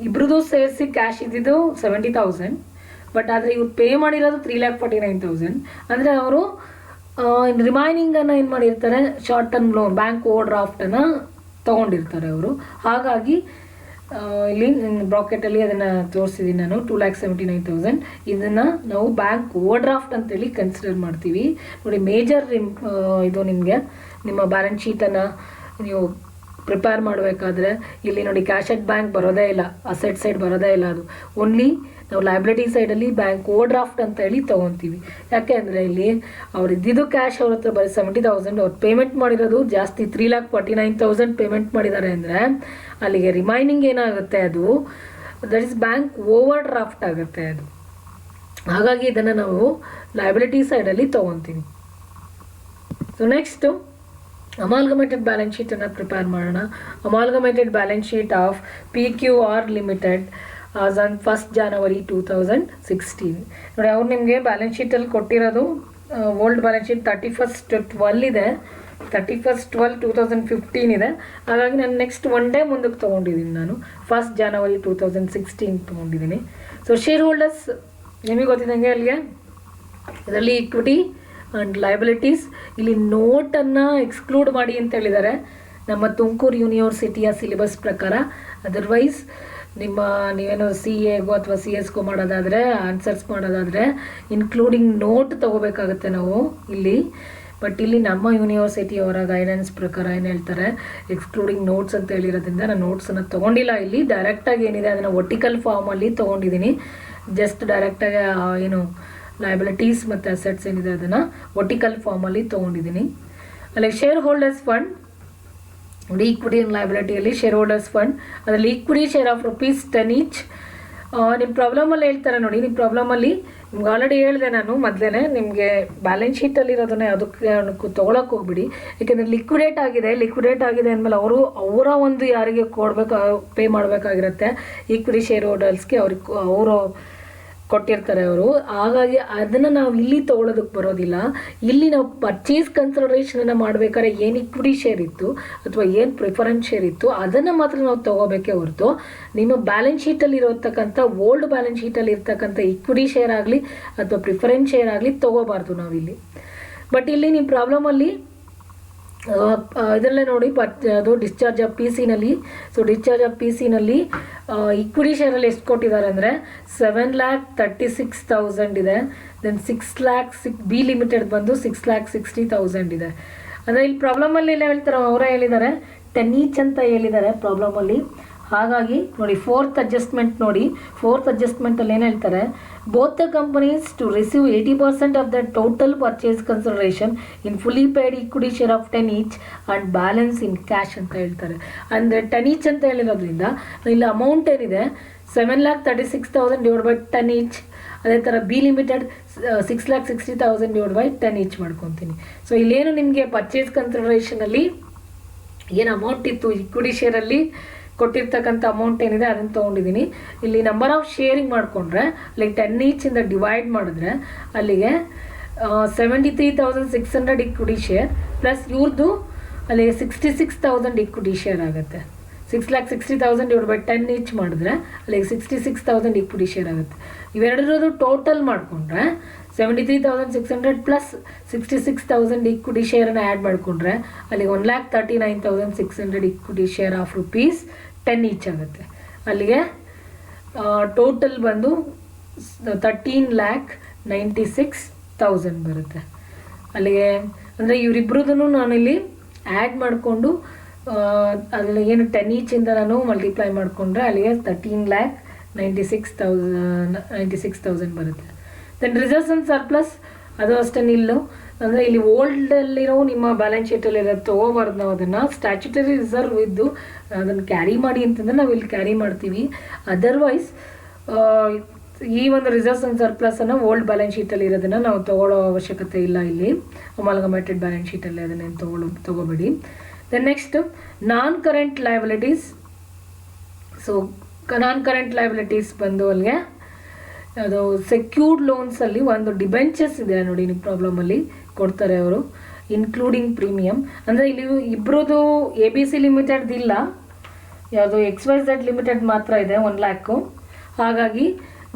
ಇಬ್ರದ್ದು ಸೇರಿಸಿ ಕ್ಯಾಶ್ ಇದ್ದಿದ್ದು 70,000, ಬಟ್ ಆದರೆ ಇವ್ರು ಪೇ ಮಾಡಿರೋದು 3,49,000. ಅಂದರೆ ಅವರು ರಿಮೈನಿಂಗನ್ನು ಏನು ಮಾಡಿರ್ತಾರೆ, ಶಾರ್ಟ್ ಟರ್ಮ್ ಲೋನ್ ಬ್ಯಾಂಕ್ ಓವರ್ ಡ್ರಾಫ್ಟನ್ನು ತೊಗೊಂಡಿರ್ತಾರೆ ಅವರು. ಹಾಗಾಗಿ ಇಲ್ಲಿ ಬ್ರಾಕೆಟಲ್ಲಿ ಅದನ್ನು ತೋರಿಸಿದ್ದೀನಿ ನಾನು, 2,79,000. ಇದನ್ನು ನಾವು ಬ್ಯಾಂಕ್ ಓವರ್ ಡ್ರಾಫ್ಟ್ ಅಂತೇಳಿ ಕನ್ಸಿಡರ್ ಮಾಡ್ತೀವಿ. ನೋಡಿ, ಮೇಜರ್ ಇದು ನಿಮಗೆ ನಿಮ್ಮ ಬ್ಯಾಲೆನ್ಸ್ ಶೀಟನ್ನು ನೀವು ಪ್ರಿಪೇರ್ ಮಾಡಬೇಕಾದ್ರೆ ಇಲ್ಲಿ ನೋಡಿ ಕ್ಯಾಶ್ ಅಟ್ ಬ್ಯಾಂಕ್ ಬರೋದೇ ಇಲ್ಲ, ಅಸೆಟ್ ಸೈಡ್ ಬರೋದೇ ಇಲ್ಲ. ಅದು ಓನ್ಲಿ ನಾವು ಲಯಬಿಲಿಟಿ ಸೈಡಲ್ಲಿ ಬ್ಯಾಂಕ್ ಓವರ್ ಡ್ರಾಫ್ಟ್ ಅಂತ ಹೇಳಿ ತೊಗೊತೀವಿ. ಯಾಕೆ ಅಂದರೆ ಇಲ್ಲಿ ಅವ್ರು ಇದ್ದಿದ್ದು ಕ್ಯಾಶ್ ಅವ್ರ ಹತ್ರ ಬರೀ 70,000, ಅವ್ರು ಪೇಮೆಂಟ್ ಮಾಡಿರೋದು ಜಾಸ್ತಿ 3,49,000 ಪೇಮೆಂಟ್ ಮಾಡಿದ್ದಾರೆ ಅಂದರೆ ಅಲ್ಲಿಗೆ ರಿಮೈನಿಂಗ್ ಏನಾಗುತ್ತೆ, ಅದು that is bank overdraft ಆಗುತ್ತೆ ಅದು. ಹಾಗಾಗಿ ಇದನ್ನು ನಾವು ಲಯಬಿಲಿಟಿ ಸೈಡಲ್ಲಿ ತೊಗೊತೀವಿ. ಸೊ ನೆಕ್ಸ್ಟು ಅಮಾಲ್ಗಮೇಟೆಡ್ ಬ್ಯಾಲೆನ್ಸ್ ಶೀಟನ್ನು ಪ್ರಿಪೇರ್ ಮಾಡೋಣ. Amalgamated balance sheet of PQR limited as on 1st January 2016. ನೋಡಿ, ಅವ್ರು ನಿಮಗೆ ಬ್ಯಾಲೆನ್ಸ್ ಶೀಟಲ್ಲಿ ಕೊಟ್ಟಿರೋದು ಓಲ್ಡ್ ಬ್ಯಾಲೆನ್ಸ್ ಶೀಟ್ 31/12 ಇದೆ, 31/12/2015 ಇದೆ. ಹಾಗಾಗಿ ನಾನು ನೆಕ್ಸ್ಟ್ ಒನ್ ಡೇ ಮುಂದಕ್ಕೆ ತೊಗೊಂಡಿದ್ದೀನಿ. ನಾನು 1st January 2016 ತೊಗೊಂಡಿದ್ದೀನಿ. ಸೊ ಶೇರ್ ಹೋಲ್ಡರ್ಸ್ ನಿಮಗೆ ಗೊತ್ತಿದ್ದಂಗೆ ಅಲ್ಲಿಗೆ ಇದರಲ್ಲಿ ಈಕ್ವಿಟಿ ಆ್ಯಂಡ್ ಲಯಬಿಲಿಟೀಸ್ ಇಲ್ಲಿ ನೋಟನ್ನು ಎಕ್ಸ್ಕ್ಲೂಡ್ ಮಾಡಿ ಅಂತ ಹೇಳಿದ್ದಾರೆ ನಮ್ಮ ತುಮಕೂರು ಯೂನಿವರ್ಸಿಟಿಯ ಸಿಲೆಬಸ್ ಪ್ರಕಾರ. ಅದರ್ವೈಸ್ ನೀವೇನೋ CAಗೋ ಅಥವಾ CSಗೋ ಮಾಡೋದಾದರೆ ಆನ್ಸರ್ಸ್ ಮಾಡೋದಾದರೆ ಇನ್ಕ್ಲೂಡಿಂಗ್ ನೋಟ್ ತೊಗೋಬೇಕಾಗುತ್ತೆ ನಾವು ಇಲ್ಲಿ. ಬಟ್ ಇಲ್ಲಿ ನಮ್ಮ ಯೂನಿವರ್ಸಿಟಿಯವರ ಗೈಡೆನ್ಸ್ ಪ್ರಕಾರ ಏನು ಹೇಳ್ತಾರೆ, ಎಕ್ಸ್ಕ್ಲೂಡಿಂಗ್ ನೋಟ್ಸ್ ಅಂತ ಹೇಳಿರೋದ್ರಿಂದ ನಾನು ನೋಟ್ಸನ್ನು ತೊಗೊಂಡಿಲ್ಲ. ಇಲ್ಲಿ ಡೈರೆಕ್ಟಾಗಿ ಏನಿದೆ ಅದನ್ನು ವರ್ಟಿಕಲ್ ಫಾರ್ಮಲ್ಲಿ ತೊಗೊಂಡಿದ್ದೀನಿ. ಜಸ್ಟ್ ಡೈರೆಕ್ಟಾಗಿ ಏನು ಲಯಬಿಲಿಟೀಸ್ ಮತ್ತು ಅಸೆಟ್ಸ್ ಏನಿದೆ ಅದನ್ನು ವರ್ಟಿಕಲ್ ಫಾರ್ಮಲ್ಲಿ ತೊಗೊಂಡಿದ್ದೀನಿ. ಅಲ್ಲಿ ಶೇರ್ ಹೋಲ್ಡರ್ಸ್ ಫಂಡ್ ನೋಡಿ, ಈಕ್ವಿಟಿ ಆ್ಯಂಡ್ ಲಯಬಿಲಿಟಿಯಲ್ಲಿ ಶೇರ್ ಹೋಲ್ಡರ್ಸ್ ಫಂಡ್ ಅದರಲ್ಲಿ ಈಕ್ವಿಟಿ ಶೇರ್ ಆಫ್ ₹10 ಈಚ್. ನಿಮ್ಮ ಪ್ರಾಬ್ಲಮಲ್ಲಿ ಹೇಳ್ತಾರೆ ನೋಡಿ, ನಿಮ್ಮ ಪ್ರಾಬ್ಲಮಲ್ಲಿ ನಿಮ್ಗೆ ಆಲ್ರೆಡಿ ಹೇಳಿದೆ ನಾನು ಮೊದಲೇ, ನಿಮಗೆ ಬ್ಯಾಲೆನ್ಸ್ ಶೀಟಲ್ಲಿರೋದನ್ನೇ ಅದಕ್ಕೆ ತೊಗೊಳಕ್ಕೆ ಹೋಗ್ಬಿಡಿ. ಯಾಕೆಂದರೆ ಲಿಕ್ವಿಡೇಟ್ ಆಗಿದೆ ಅಂದಮೇಲೆ ಅವರ ಒಂದು ಯಾರಿಗೆ ಪೇ ಮಾಡಬೇಕಾಗಿರುತ್ತೆ ಈಕ್ವಿಟಿ ಶೇರ್ ಹೋಲ್ಡರ್ಸ್ಗೆ, ಅವರು ಕೊಟ್ಟಿರ್ತಾರೆ ಅವರು. ಹಾಗಾಗಿ ಅದನ್ನು ನಾವು ಇಲ್ಲಿ ತೊಗೊಳೋದಕ್ಕೆ ಬರೋದಿಲ್ಲ. ಇಲ್ಲಿ ನಾವು ಪರ್ಚೇಸ್ ಕನ್ಸಿಡರೇಷನನ್ನು ಮಾಡಬೇಕಾದ್ರೆ ಏನು ಈಕ್ವಿಟಿ ಶೇರ್ ಇತ್ತು ಅಥವಾ ಏನು ಪ್ರಿಫರೆನ್ಸ್ ಶೇರ್ ಇತ್ತು ಅದನ್ನು ಮಾತ್ರ ನಾವು ತೊಗೋಬೇಕೇ ಹೊರತು ನಿಮ್ಮ ಬ್ಯಾಲೆನ್ಸ್ ಶೀಟಲ್ಲಿ ಇರತಕ್ಕಂಥ ಓಲ್ಡ್ ಬ್ಯಾಲೆನ್ಸ್ ಶೀಟಲ್ಲಿ ಇರ್ತಕ್ಕಂಥ ಈಕ್ವಿಟಿ ಶೇರ್ ಆಗಲಿ ಅಥವಾ ಪ್ರಿಫರೆನ್ಸ್ ಶೇರ್ ಆಗಲಿ ತೊಗೋಬಾರ್ದು ನಾವಿಲ್ಲಿ. ಬಟ್ ಇಲ್ಲಿ ನಿಮ್ಮ ಪ್ರಾಬ್ಲಮಲ್ಲಿ ಇದರಲ್ಲೇ ನೋಡಿ ಅದು ಡಿಸ್ಚಾರ್ಜ್ ಆಫ್ PC-ನಲ್ಲಿ. ಸೊ ಡಿಸ್ಚಾರ್ಜ್ ಆಫ್ PC-ನಲ್ಲಿ ಈಕ್ವಿಟಿ ಶೇರಲ್ಲಿ ಎಷ್ಟು ಕೊಟ್ಟಿದ್ದಾರೆ ಅಂದರೆ 7,36,000 ಇದೆ. ದೆನ್ 6 lakh ಬಿ ಲಿಮಿಟೆಡ್ ಬಂದು 6,60,000 ಇದೆ. ಅಂದರೆ ಇಲ್ಲಿ ಪ್ರಾಬ್ಲಮಲ್ಲಿ ಎಲ್ಲ ಹೇಳ್ತಾರೆ, ಅವರೇ ಹೇಳಿದ್ದಾರೆ 10 ಈಚ್ ಅಂತ ಹೇಳಿದ್ದಾರೆ ಪ್ರಾಬ್ಲಮಲ್ಲಿ. ಹಾಗಾಗಿ ನೋಡಿ ಫೋರ್ತ್ ಅಡ್ಜಸ್ಟ್ಮೆಂಟಲ್ಲಿ ಏನು ಹೇಳ್ತಾರೆ, both the companies to receive 80% of the total purchase consideration in fully paid equity share of 10 each and balance in cash ಅಂತ ಹೇಳ್ತಾರೆ. ಅಂದರೆ 10 ಈಚ್ ಅಂತ ಹೇಳಿರೋದ್ರಿಂದ ಇಲ್ಲಿ ಅಮೌಂಟ್ ಏನಿದೆ 7,36,000 ಡಿವೈಡ್ ಬೈ 10 ಈಚ್. ಅದೇ ಥರ B limited 6,60,000 divide by 10 each ಮಾಡ್ಕೊತೀನಿ. So ಇಲ್ಲೇನು ನಿಮಗೆ ಪರ್ಚೇಸ್ ಕನ್ಸಿಡರೇಷನಲ್ಲಿ ಏನು ಅಮೌಂಟ್ ಇತ್ತು ಈಕ್ವಿಟಿ ಶೇರಲ್ಲಿ ಕೊಟ್ಟಿರ್ತಕ್ಕಂಥ ಅಮೌಂಟ್ ಏನಿದೆ ಅದನ್ನು ತೊಗೊಂಡಿದ್ದೀನಿ. ಇಲ್ಲಿ ನಂಬರ್ ಆಫ್ ಶೇರಿಂಗ್ ಮಾಡಿಕೊಂಡ್ರೆ ಅಲ್ಲಿಗೆ 10 ಈಚಿಂದ ಡಿವೈಡ್ ಮಾಡಿದ್ರೆ ಅಲ್ಲಿಗೆ 73,600 ಈಕ್ವಿಟಿ ಶೇರ್ ಪ್ಲಸ್ ಇವ್ರದ್ದು ಅಲ್ಲಿಗೆ 66,000 ಈಕ್ವಿಟಿ ಶೇರ್ ಆಗುತ್ತೆ. 6,60,000 ಡಿವೈಡ್ ಬೈ 10 ಈಚ್ ಮಾಡಿದ್ರೆ ಅಲ್ಲಿಗೆ 66,000 ಈಕ್ವಿಟಿ ಶೇರ್ ಆಗುತ್ತೆ. ಇವೆರಡರದ್ದು ಟೋಟಲ್ ಮಾಡಿಕೊಂಡ್ರೆ 73,600 ಪ್ಲಸ್ 66,000 ಈಕ್ವಿಟಿ ಶೇರನ್ನು ಆ್ಯಡ್ ಮಾಡಿಕೊಂಡ್ರೆ ಅಲ್ಲಿಗೆ 1,39,600 ಈಕ್ವಿಟಿ ಶೇರ್ ಆಫ್ ₹10 ಈಚ್ ಆಗುತ್ತೆ. ಅಲ್ಲಿಗೆ ಟೋಟಲ್ ಬಂದು 13,96,000 ಬರುತ್ತೆ. ಅಲ್ಲಿಗೆ ಅಂದರೆ ಇವರಿಬ್ಬರದೂ ನಾನಿಲ್ಲಿ ಆ್ಯಡ್ ಮಾಡಿಕೊಂಡು ಅಲ್ಲಿ ಏನು 10 ಈಚಿಂದ ನಾನು ಮಲ್ಟಿಪ್ಲೈ ಮಾಡಿಕೊಂಡ್ರೆ ಅಲ್ಲಿಗೆ 13,96,000 ಬರುತ್ತೆ. ದೆನ್ ರಿಸರ್ವ್ಸ್ ಆ್ಯಂಡ್ ಸರ್ಪ್ಲಸ್ ಅದು ಅಷ್ಟೇ ನಿಲ್ಲು. ಅಂದರೆ ಇಲ್ಲಿ ಓಲ್ಡಲ್ಲಿರೋ ನಿಮ್ಮ ಬ್ಯಾಲೆನ್ಸ್ ಶೀಟಲ್ಲಿರೋ ತೊಗೋಬಾರ್ದು ನಾವು ಅದನ್ನು. ಸ್ಟ್ಯಾಚ್ಯುಟರಿ ರಿಸರ್ವ್ ಇದ್ದು ಅದನ್ನು ಕ್ಯಾರಿ ಮಾಡಿ ಅಂತಂದರೆ ನಾವು ಇಲ್ಲಿ ಕ್ಯಾರಿ ಮಾಡ್ತೀವಿ. ಅದರ್ವೈಸ್ ಈ ಒಂದು ರಿಸರ್ವ್ಸ್ ಆ್ಯಂಡ್ ಸರ್ಪ್ಲಸನ್ನು ಓಲ್ಡ್ ಬ್ಯಾಲೆನ್ಸ್ ಶೀಟಲ್ಲಿ ಇರೋದನ್ನು ನಾವು ತೊಗೊಳ್ಳೋ ಅವಶ್ಯಕತೆ ಇಲ್ಲ. ಇಲ್ಲಿ ಅಮಾಲ್ಗಮೇಟೆಡ್ ಬ್ಯಾಲೆನ್ಸ್ ಶೀಟಲ್ಲಿ ಅದನ್ನೇನು ತೊಗೋಬೇಡಿ. Then next non current liabilities. So non current liabilities ಬಂದು ಅಲ್ಲಿಗೆ ಅದು ಸೆಕ್ಯೂರ್ಡ್ ಲೋನ್ಸಲ್ಲಿ ಒಂದು ಡಿಬೆಂಚರ್ಸ್ ಇದೆ ನೋಡಿ, ನಿಮ್ಮ ಪ್ರಾಬ್ಲಮಲ್ಲಿ ಕೊಡ್ತಾರೆ ಅವರು ಇನ್ಕ್ಲೂಡಿಂಗ್ ಪ್ರೀಮಿಯಮ್. ಅಂದರೆ ಇಲ್ಲಿ ಇಬ್ಬರದು ABC ಲಿಮಿಟೆಡ್ ಇಲ್ಲ, ಯಾವುದು XYZ ಲಿಮಿಟೆಡ್ ಮಾತ್ರ ಇದೆ 1 lakh. ಹಾಗಾಗಿ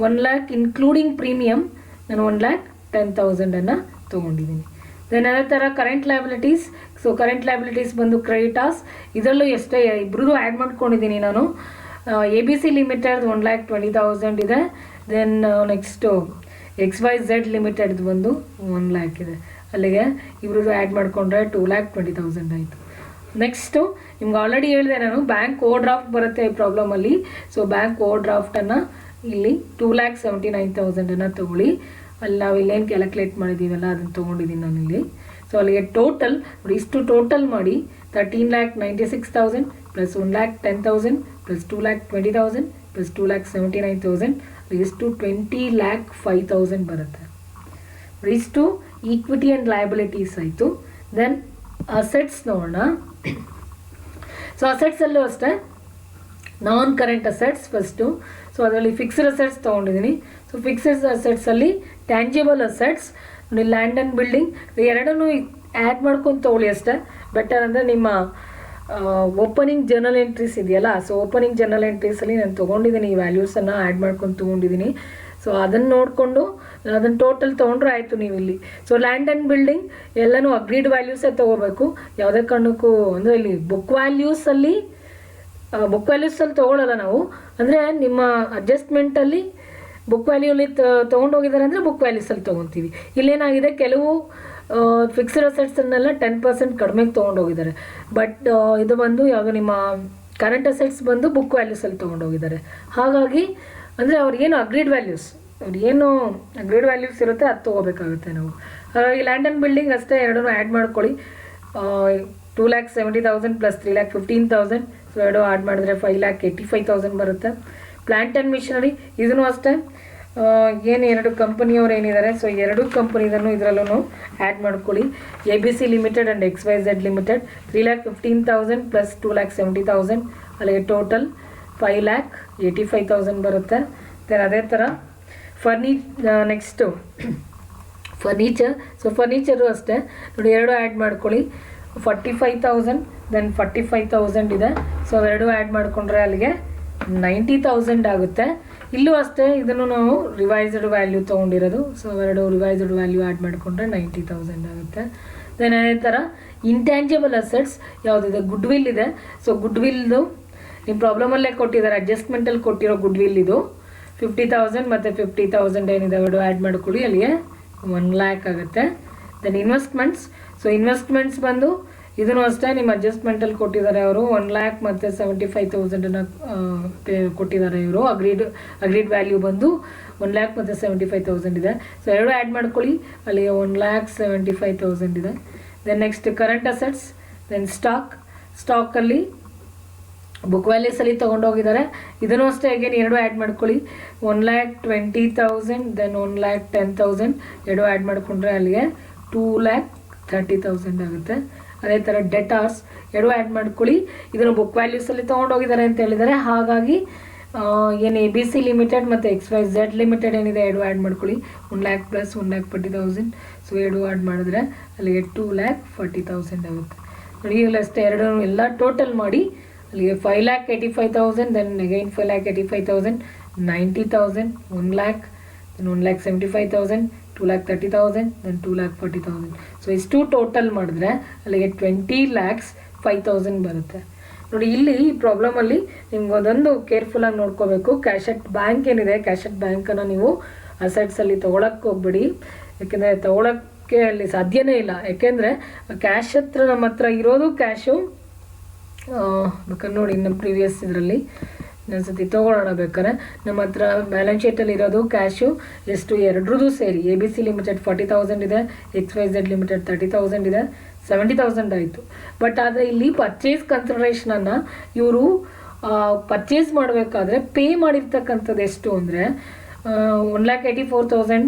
1 lakh ಇನ್ಕ್ಲೂಡಿಂಗ್ ಪ್ರೀಮಿಯಮ್ ನಾನು 1,10,000 ತೊಗೊಂಡಿದ್ದೀನಿ. ದೆನ್ ಅದೇ ಥರ current liabilities. So current liabilities ಬಂದು ಕ್ರೆಡಿಟಾಸ್, ಇದರಲ್ಲೂ ಎಷ್ಟೇ ಇಬ್ಬರದು ಆ್ಯಡ್ ಮಾಡ್ಕೊಂಡಿದ್ದೀನಿ ನಾನು. ABC ಲಿಮಿಟೆಡ್ 1,20,000 ಇದೆ. ದೆನ್ ನೆಕ್ಸ್ಟು XYZ ಲಿಮಿಟೆಡ್ ಬಂದು 1 lakh ಇದೆ. ಅಲ್ಲಿಗೆ ಇಬ್ಬರದು ಆ್ಯಡ್ ಮಾಡಿಕೊಂಡ್ರೆ 2,20,000 ಆಯಿತು. ನೆಕ್ಸ್ಟು ನಿಮ್ಗೆ ಆಲ್ರೆಡಿ ಹೇಳಿದೆ ನಾನು, ಬ್ಯಾಂಕ್ ಓವರ್ ಡ್ರಾಫ್ಟ್ ಬರುತ್ತೆ ಈ ಪ್ರಾಬ್ಲಮಲ್ಲಿ. ಸೊ ಬ್ಯಾಂಕ್ ಓವರ್ ಡ್ರಾಫ್ಟನ್ನು ಇಲ್ಲಿ 2,79,000 ತೊಗೊಳ್ಳಿ. ಅಲ್ಲಿ ನಾವು ಇಲ್ಲೇನು ಕ್ಯಾಲ್ಕುಲೇಟ್ ಮಾಡಿದ್ದೀವಲ್ಲ ಅದನ್ನು ತೊಗೊಂಡಿದ್ದೀನಿ ನಾನು ಇಲ್ಲಿ. ಸೊ ಅಲ್ಲಿಗೆ ಟೋಟಲ್ ಇಷ್ಟು ಟೋಟಲ್ ಮಾಡಿ 13,96,000 ಪ್ಲಸ್ 1,10,000 ಪ್ಲಸ್ 2,20,000 ಪ್ಲಸ್ 2,79,000 ಇಷ್ಟು 20,05,000 ಬರುತ್ತೆ. ಇಷ್ಟು ಈಕ್ವಿಟಿ ಆ್ಯಂಡ್ ಲಯಬಿಲಿಟೀಸ್ ಆಯಿತು. ದೆನ್ ಅಸೆಟ್ಸ್ ನೋಡೋಣ. ಸೊ ಅಸೆಟ್ಸಲ್ಲೂ ಅಷ್ಟೇ ನಾನ್ ಕರೆಂಟ್ ಅಸೆಟ್ಸ್ ಫಸ್ಟು. ಸೊ ಅದರಲ್ಲಿ ಫಿಕ್ಸ್ಡ್ ಅಸೆಟ್ಸ್ ತೊಗೊಂಡಿದ್ದೀನಿ. ಸೊ ಫಿಕ್ಸ್ಡ್ ಅಸೆಟ್ಸಲ್ಲಿ ಟ್ಯಾಂಜಿಬಲ್ ಅಸೆಟ್ಸ್ ನೋಡಿ, ಲ್ಯಾಂಡ್ ಆ್ಯಂಡ್ ಬಿಲ್ಡಿಂಗ್ ಎರಡನ್ನೂ ಆ್ಯಡ್ ಮಾಡ್ಕೊಂಡು ತೊಗೊಳ್ಳಿ ಅಷ್ಟೇ ಬೆಟರ್. ಅಂದರೆ ನಿಮ್ಮ ಓಪನಿಂಗ್ ಜರ್ನಲ್ ಎಂಟ್ರೀಸ್ ಇದೆಯಲ್ಲ, ಸೊ ಓಪನಿಂಗ್ ಜರ್ನಲ್ ಎಂಟ್ರೀಸಲ್ಲಿ ನಾನು ತೊಗೊಂಡಿದ್ದೀನಿ, ಈ ವ್ಯಾಲ್ಯೂಸನ್ನು ಆ್ಯಡ್ ಮಾಡ್ಕೊಂಡು ತೊಗೊಂಡಿದ್ದೀನಿ. ಸೊ ಅದನ್ನು ನೋಡಿಕೊಂಡು ಅದನ್ನು ಟೋಟಲ್ ತೊಗೊಂಡ್ರೆ ಆಯಿತು ನೀವು ಇಲ್ಲಿ. ಸೊ ಲ್ಯಾಂಡ್ ಆ್ಯಂಡ್ ಬಿಲ್ಡಿಂಗ್ ಎಲ್ಲನೂ ಅಗ್ರೀಡ್ ವ್ಯಾಲ್ಯೂಸೇ ತೊಗೋಬೇಕು, ಯಾವುದೇ ಕಾರಣಕ್ಕೂ. ಅಂದರೆ ಇಲ್ಲಿ ಬುಕ್ ವ್ಯಾಲ್ಯೂಸಲ್ಲಿ ಬುಕ್ ವ್ಯಾಲ್ಯೂಸಲ್ಲಿ ತೊಗೊಳ್ಳಲ್ಲ ನಾವು, ಅಂದರೆ ನಿಮ್ಮ ಅಡ್ಜಸ್ಟ್ಮೆಂಟಲ್ಲಿ ಬುಕ್ ವ್ಯಾಲ್ಯೂಲಿ ತೊಗೊಂಡೋಗಿದ್ದಾರೆ ಅಂದರೆ ಬುಕ್ ವ್ಯಾಲ್ಯೂಸಲ್ಲಿ ತೊಗೊತೀವಿ. ಇಲ್ಲೇನಾಗಿದೆ, ಕೆಲವು ಫಿಕ್ಸ್ಡ್ ಅಸೆಟ್ಸನ್ನೆಲ್ಲ 10% ಕಡಿಮೆಗೆ ತೊಗೊಂಡೋಗಿದ್ದಾರೆ. ಬಟ್ ಇದು ಬಂದು ಯಾವಾಗ ನಿಮ್ಮ ಕರೆಂಟ್ ಅಸೆಟ್ಸ್ ಬಂದು ಬುಕ್ ವ್ಯಾಲ್ಯೂಸಲ್ಲಿ ತೊಗೊಂಡೋಗಿದ್ದಾರೆ. ಹಾಗಾಗಿ ಅಂದರೆ ಅವ್ರಿಗೇನು ಅಗ್ರೀಡ್ ವ್ಯಾಲ್ಯೂಸ್ ಇರುತ್ತೆ ಅದು ತೊಗೋಬೇಕಾಗುತ್ತೆ ನಾವು. ಹಾಗಾಗಿ ಲ್ಯಾಂಡ್ ಆ್ಯಂಡ್ ಬಿಲ್ಡಿಂಗ್ ಅಷ್ಟೇ ಎರಡನ್ನೂ ಆ್ಯಡ್ ಮಾಡ್ಕೊಳ್ಳಿ. 2,70,000 ಪ್ಲಸ್ 3,15,000, ಸೊ ಎರಡು ಆ್ಯಡ್ ಮಾಡಿದ್ರೆ 5,85,000 ಬರುತ್ತೆ. ಪ್ಲ್ಯಾಂಟ್ ಆ್ಯಂಡ್ ಮಿಷನರಿ ಇದನ್ನು ಅಷ್ಟೇ ಏನು ಎರಡು ಕಂಪನಿಯವ್ರು ಏನಿದ್ದಾರೆ, ಸೊ ಎರಡು ಕಂಪನಿದನ್ನು ಇದರಲ್ಲೂ ಆ್ಯಡ್ ಮಾಡ್ಕೊಳ್ಳಿ. ABC limited and XYZ limited 3,15,000 plus 2,70,000, ಅಲ್ಲಿಗೆ ಟೋಟಲ್ 5,85,000 ಬರುತ್ತೆ. ದೆನ್ ಅದೇ ಥರ ನೆಕ್ಸ್ಟು ಫರ್ನಿಚರ್. ಸೊ ಫರ್ನಿಚರು ಅಷ್ಟೇ ನೋಡಿ, ಎರಡು ಆ್ಯಡ್ ಮಾಡ್ಕೊಳ್ಳಿ. 45,000 ದೆನ್ 45,000 ಇದೆ. ಸೊ ಎರಡು ಆ್ಯಡ್ ಮಾಡಿಕೊಂಡ್ರೆ ಅಲ್ಲಿಗೆ 90,000 ಆಗುತ್ತೆ. ಇಲ್ಲೂ ಅಷ್ಟೇ ಇದನ್ನು ನಾವು ರಿವೈಸ್ಡ್ ವ್ಯಾಲ್ಯೂ ತೊಗೊಂಡಿರೋದು. ಸೊ ಎರಡು ರಿವೈಸ್ಡ್ ವ್ಯಾಲ್ಯೂ ಆ್ಯಡ್ ಮಾಡಿಕೊಂಡ್ರೆ 90,000 ಆಗುತ್ತೆ. ದೆನ್ ಅದೇ ಥರ ಇಂಟ್ಯಾಂಜಿಬಲ್ ಅಸೆಟ್ಸ್ ಯಾವುದಿದೆ, ಗುಡ್ ವಿಲ್ ಇದೆ. ಸೊ ಗುಡ್ ವಿಲ್ದು ನಿಮ್ಮ ಪ್ರಾಬ್ಲಮಲ್ಲೇ ಕೊಟ್ಟಿದ್ದಾರೆ, ಅಡ್ಜಸ್ಟ್ಮೆಂಟಲ್ಲಿ ಕೊಟ್ಟಿರೋ ಗುಡ್ ವಿಲ್ ಇದು 50,000 ಮತ್ತು 50,000 ಏನಿದೆ ಎರಡು ಆ್ಯಡ್ ಮಾಡ್ಕೊಳ್ಳಿ, ಅಲ್ಲಿಗೆ 1,00,000 ಆಗುತ್ತೆ. Then investments. ಸೊ ಇನ್ವೆಸ್ಟ್ಮೆಂಟ್ಸ್ ಬಂದು ಇದನ್ನು ಅಷ್ಟೇ ನಿಮ್ಮ ಅಡ್ಜಸ್ಟ್ಮೆಂಟಲ್ಲಿ ಕೊಟ್ಟಿದ್ದಾರೆ ಅವರು 1,00,000 ಮತ್ತು 75,000 ಕೊಟ್ಟಿದ್ದಾರೆ ಇವರು. ಅಗ್ರೀಡ್ ವ್ಯಾಲ್ಯೂ ಬಂದು 1,00,000 ಮತ್ತು 75,000 ಇದೆ. ಸೊ ಎರಡು ಆ್ಯಡ್ ಮಾಡ್ಕೊಳ್ಳಿ, ಅಲ್ಲಿಗೆ 1,75,000 ಇದೆ. Then next current assets, then ಸ್ಟಾಕಲ್ಲಿ ಬುಕ್ ವ್ಯಾಲ್ಯೂಸಲ್ಲಿ ತೊಗೊಂಡೋಗಿದ್ದಾರೆ. ಇದನ್ನು ಅಷ್ಟೇ ಅಗೇನ್ ಎರಡು ಆ್ಯಡ್ ಮಾಡ್ಕೊಳ್ಳಿ, 1,20,000 ದೆನ್ 1,10,000 ಎರಡು ಆ್ಯಡ್ ಮಾಡಿಕೊಂಡ್ರೆ ಅಲ್ಲಿಗೆ 2,30,000 ಆಗುತ್ತೆ. ಅದೇ ಥರ ಡೆಟಾರ್ಸ್ ಎರಡು ಆ್ಯಡ್ ಮಾಡ್ಕೊಳ್ಳಿ. ಇದನ್ನು ಬುಕ್ ವ್ಯಾಲ್ಯೂಸಲ್ಲಿ ತೊಗೊಂಡೋಗಿದ್ದಾರೆ ಅಂತ ಹೇಳಿದ್ದಾರೆ. ಹಾಗಾಗಿ ಏನು ABC ಲಿಮಿಟೆಡ್ ಮತ್ತು XYZ ಲಿಮಿಟೆಡ್ ಏನಿದೆ ಎರಡು ಆ್ಯಡ್ ಮಾಡ್ಕೊಳ್ಳಿ, 1,00,000 ಪ್ಲಸ್ 1,40,000. ಸೊ ಎರಡು ಆ್ಯಡ್ ಮಾಡಿದ್ರೆ ಅಲ್ಲಿಗೆ 2,40,000 ಆಗುತ್ತೆ. ನೋಡಿ ಈಗಲೂ ಅಷ್ಟೇ ಎರಡು ಎಲ್ಲ ಟೋಟಲ್ ಮಾಡಿ ಅಲ್ಲಿಗೆ 5,85,000 then again 5,85,000, 90,000, 1,00,000, then 1,75,000, 2,30,000, then 2,40,000. So ಇಷ್ಟು ಟೋಟಲ್ ಮಾಡಿದ್ರೆ ಅಲ್ಲಿಗೆ 20,05,000 ಬರುತ್ತೆ. ನೋಡಿ ಇಲ್ಲಿ ಈ ಪ್ರಾಬ್ಲಮಲ್ಲಿ ನಿಮ್ಗೆ ಅದೊಂದು ಕೇರ್ಫುಲ್ಲಾಗಿ ನೋಡ್ಕೋಬೇಕು. ಕ್ಯಾಶೆಟ್ ಬ್ಯಾಂಕ್ ಏನಿದೆ, ಕ್ಯಾಶೆಟ್ ಬ್ಯಾಂಕನ್ನು ನೀವು ಅಸೆಟ್ಸಲ್ಲಿ ತೊಗೊಳಕ್ಕೆ ಹೋಗ್ಬೇಡಿ. ಯಾಕೆಂದರೆ ತೊಗೊಳಕ್ಕೆ ಅಲ್ಲಿ ಸಾಧ್ಯನೇ ಇಲ್ಲ. ಯಾಕೆಂದರೆ ಕ್ಯಾಶ್ ಹತ್ರ ನಮ್ಮ ಹತ್ರ ಇರೋದು ಕ್ಯಾಶು ಬೇಕಾದ್ರೆ ನೋಡಿ ನಮ್ಮ ಪ್ರೀವಿಯಸ್ ಇದರಲ್ಲಿ ಇನ್ನೊಂದ್ಸತಿ ತೊಗೊಳ್ಳೋಣ. ಬೇಕಾದ್ರೆ ನಮ್ಮ ಹತ್ರ ಬ್ಯಾಲೆನ್ಸ್ ಶೀಟಲ್ಲಿ ಇರೋದು ಕ್ಯಾಶು ಎಷ್ಟು, ಎರಡರದ್ದು ಸೇರಿ ABC ಲಿಮಿಟೆಡ್ 40,000 ಇದೆ, XYZ ಲಿಮಿಟೆಡ್ 30,000 ಇದೆ, 70,000 ಆಯಿತು. ಬಟ್ ಆದರೆ ಇಲ್ಲಿ ಪರ್ಚೇಸ್ ಕನ್ಸಿಡರೇಷನನ್ನು ಇವರು ಪರ್ಚೇಸ್ ಮಾಡಬೇಕಾದ್ರೆ ಪೇ ಮಾಡಿರ್ತಕ್ಕಂಥದ್ದು ಎಷ್ಟು ಅಂದರೆ 1,84,000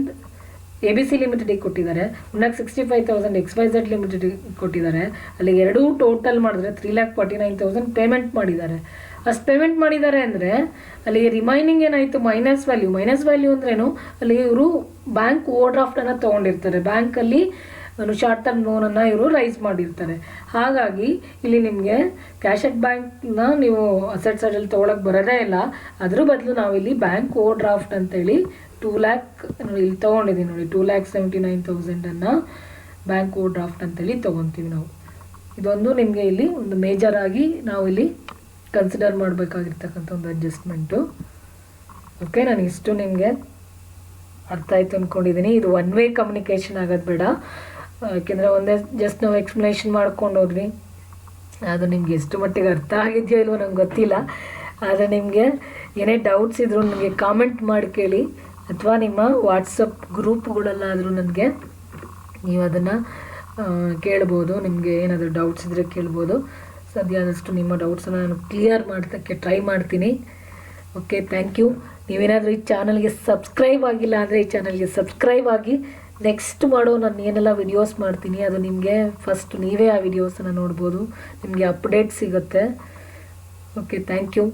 ABC ಲಿಮಿಟೆಡಿಗೆ ಕೊಟ್ಟಿದ್ದಾರೆ, 1,65,000 XYZ ಲಿಮಿಟೆಡಿಗೆ ಕೊಟ್ಟಿದ್ದಾರೆ. ಅಲ್ಲಿ ಎರಡೂ ಟೋಟಲ್ ಮಾಡಿದ್ರೆ 3,49,000 ಪೇಮೆಂಟ್ ಮಾಡಿದ್ದಾರೆ. ಅಷ್ಟು ಪೇಮೆಂಟ್ ಮಾಡಿದ್ದಾರೆ ಅಂದರೆ ಅಲ್ಲಿಗೆ ರಿಮೈನಿಂಗ್ ಏನಾಯಿತು, ಮೈನಸ್ ವ್ಯಾಲ್ಯೂ ಅಂದ್ರೇನು, ಅಲ್ಲಿ ಇವರು ಬ್ಯಾಂಕ್ ಓವರ್ ಡ್ರಾಫ್ಟನ್ನು ತೊಗೊಂಡಿರ್ತಾರೆ. ಬ್ಯಾಂಕಲ್ಲಿ ಶಾರ್ಟ್ ಟರ್ಮ್ ಲೋನನ್ನು ಇವರು ರೈಸ್ ಮಾಡಿರ್ತಾರೆ. ಹಾಗಾಗಿ ಇಲ್ಲಿ ನಿಮಗೆ ಕ್ಯಾಶೆಟ್ ಬ್ಯಾಂಕ್ನ ನೀವು ಅಸೆಟ್ ಸೈಡಲ್ಲಿ ತೊಗೊಳಕ್ಕೆ ಬರೋದೇ ಇಲ್ಲ. ಅದ್ರ ಬದಲು ನಾವಿಲ್ಲಿ ಬ್ಯಾಂಕ್ ಓವರ್ ಡ್ರಾಫ್ಟ್ ಅಂತೇಳಿ 2,00,000 ನೋಡಿ ಇಲ್ಲಿ ತೊಗೊಂಡಿದ್ದೀವಿ ನೋಡಿ, 2,79,000 ಬ್ಯಾಂಕ್ ಓವರ್ ಡ್ರಾಫ್ಟ್ ಅಂತೇಳಿ ತೊಗೊತೀವಿ ನಾವು. ಇದೊಂದು ನಿಮಗೆ ಇಲ್ಲಿ ಒಂದು ಮೇಜರಾಗಿ ನಾವು ಇಲ್ಲಿ ಕನ್ಸಿಡರ್ ಮಾಡಬೇಕಾಗಿರ್ತಕ್ಕಂಥ ಒಂದು ಅಡ್ಜಸ್ಟ್ಮೆಂಟು. ಓಕೆ, ನಾನು ಇಷ್ಟು ನಿಮಗೆ ಅರ್ಥ ಆಯಿತು ಅಂದ್ಕೊಂಡಿದ್ದೀನಿ. ಇದು ಒನ್ ವೇ ಕಮ್ಯುನಿಕೇಷನ್ ಆಗೋದು ಬೇಡ. ಯಾಕೆಂದರೆ ಒಂದೇ ಜಸ್ಟ್ ನಾವು ಎಕ್ಸ್ಪ್ಲನೇಷನ್ ಮಾಡ್ಕೊಂಡು ಹೋದ್ವಿ, ಅದು ನಿಮ್ಗೆ ಎಷ್ಟು ಮಟ್ಟಿಗೆ ಅರ್ಥ ಆಗಿದೆಯೋ ಇಲ್ವೋ ನಂಗೆ ಗೊತ್ತಿಲ್ಲ. ಆದರೆ ನಿಮಗೆ ಏನೇ ಡೌಟ್ಸ್ ಇದ್ದರೂ ನನಗೆ ಕಾಮೆಂಟ್ ಮಾಡಿ ಕೇಳಿ, ಅಥವಾ ನಿಮ್ಮ ವಾಟ್ಸಪ್ ಗ್ರೂಪ್ಗಳಲ್ಲಾದರೂ ನನಗೆ ನೀವು ಅದನ್ನು ಕೇಳ್ಬೋದು. ನಿಮಗೆ ಏನಾದರೂ ಡೌಟ್ಸ್ ಇದ್ದರೆ ಕೇಳ್ಬೋದು. ಸಾಧ್ಯ ಆದಷ್ಟು ನಿಮ್ಮ ಡೌಟ್ಸನ್ನು ನಾನು ಕ್ಲಿಯರ್ ಮಾಡೋದಕ್ಕೆ ಟ್ರೈ ಮಾಡ್ತೀನಿ. Okay, thank you. ನೀವೇನಾದರೂ ಈ ಚಾನಲ್ಗೆ ಸಬ್ಸ್ಕ್ರೈಬ್ ಆಗಿಲ್ಲ ಅಂದರೆ ಈ ಚಾನಲ್ಗೆ ಸಬ್ಸ್ಕ್ರೈಬ್ ಆಗಿ. ನೆಕ್ಸ್ಟ್ ಮಾಡೋ ನಾನು ಏನೆಲ್ಲ ವಿಡಿಯೋಸ್ ಮಾಡ್ತೀನಿ ಅದು ನಿಮಗೆ ಫಸ್ಟ್ ನೀವೇ ಆ ವಿಡಿಯೋಸನ್ನು ನೋಡ್ಬೋದು, ನಿಮಗೆ ಅಪ್ಡೇಟ್ ಸಿಗುತ್ತೆ. Okay, thank you.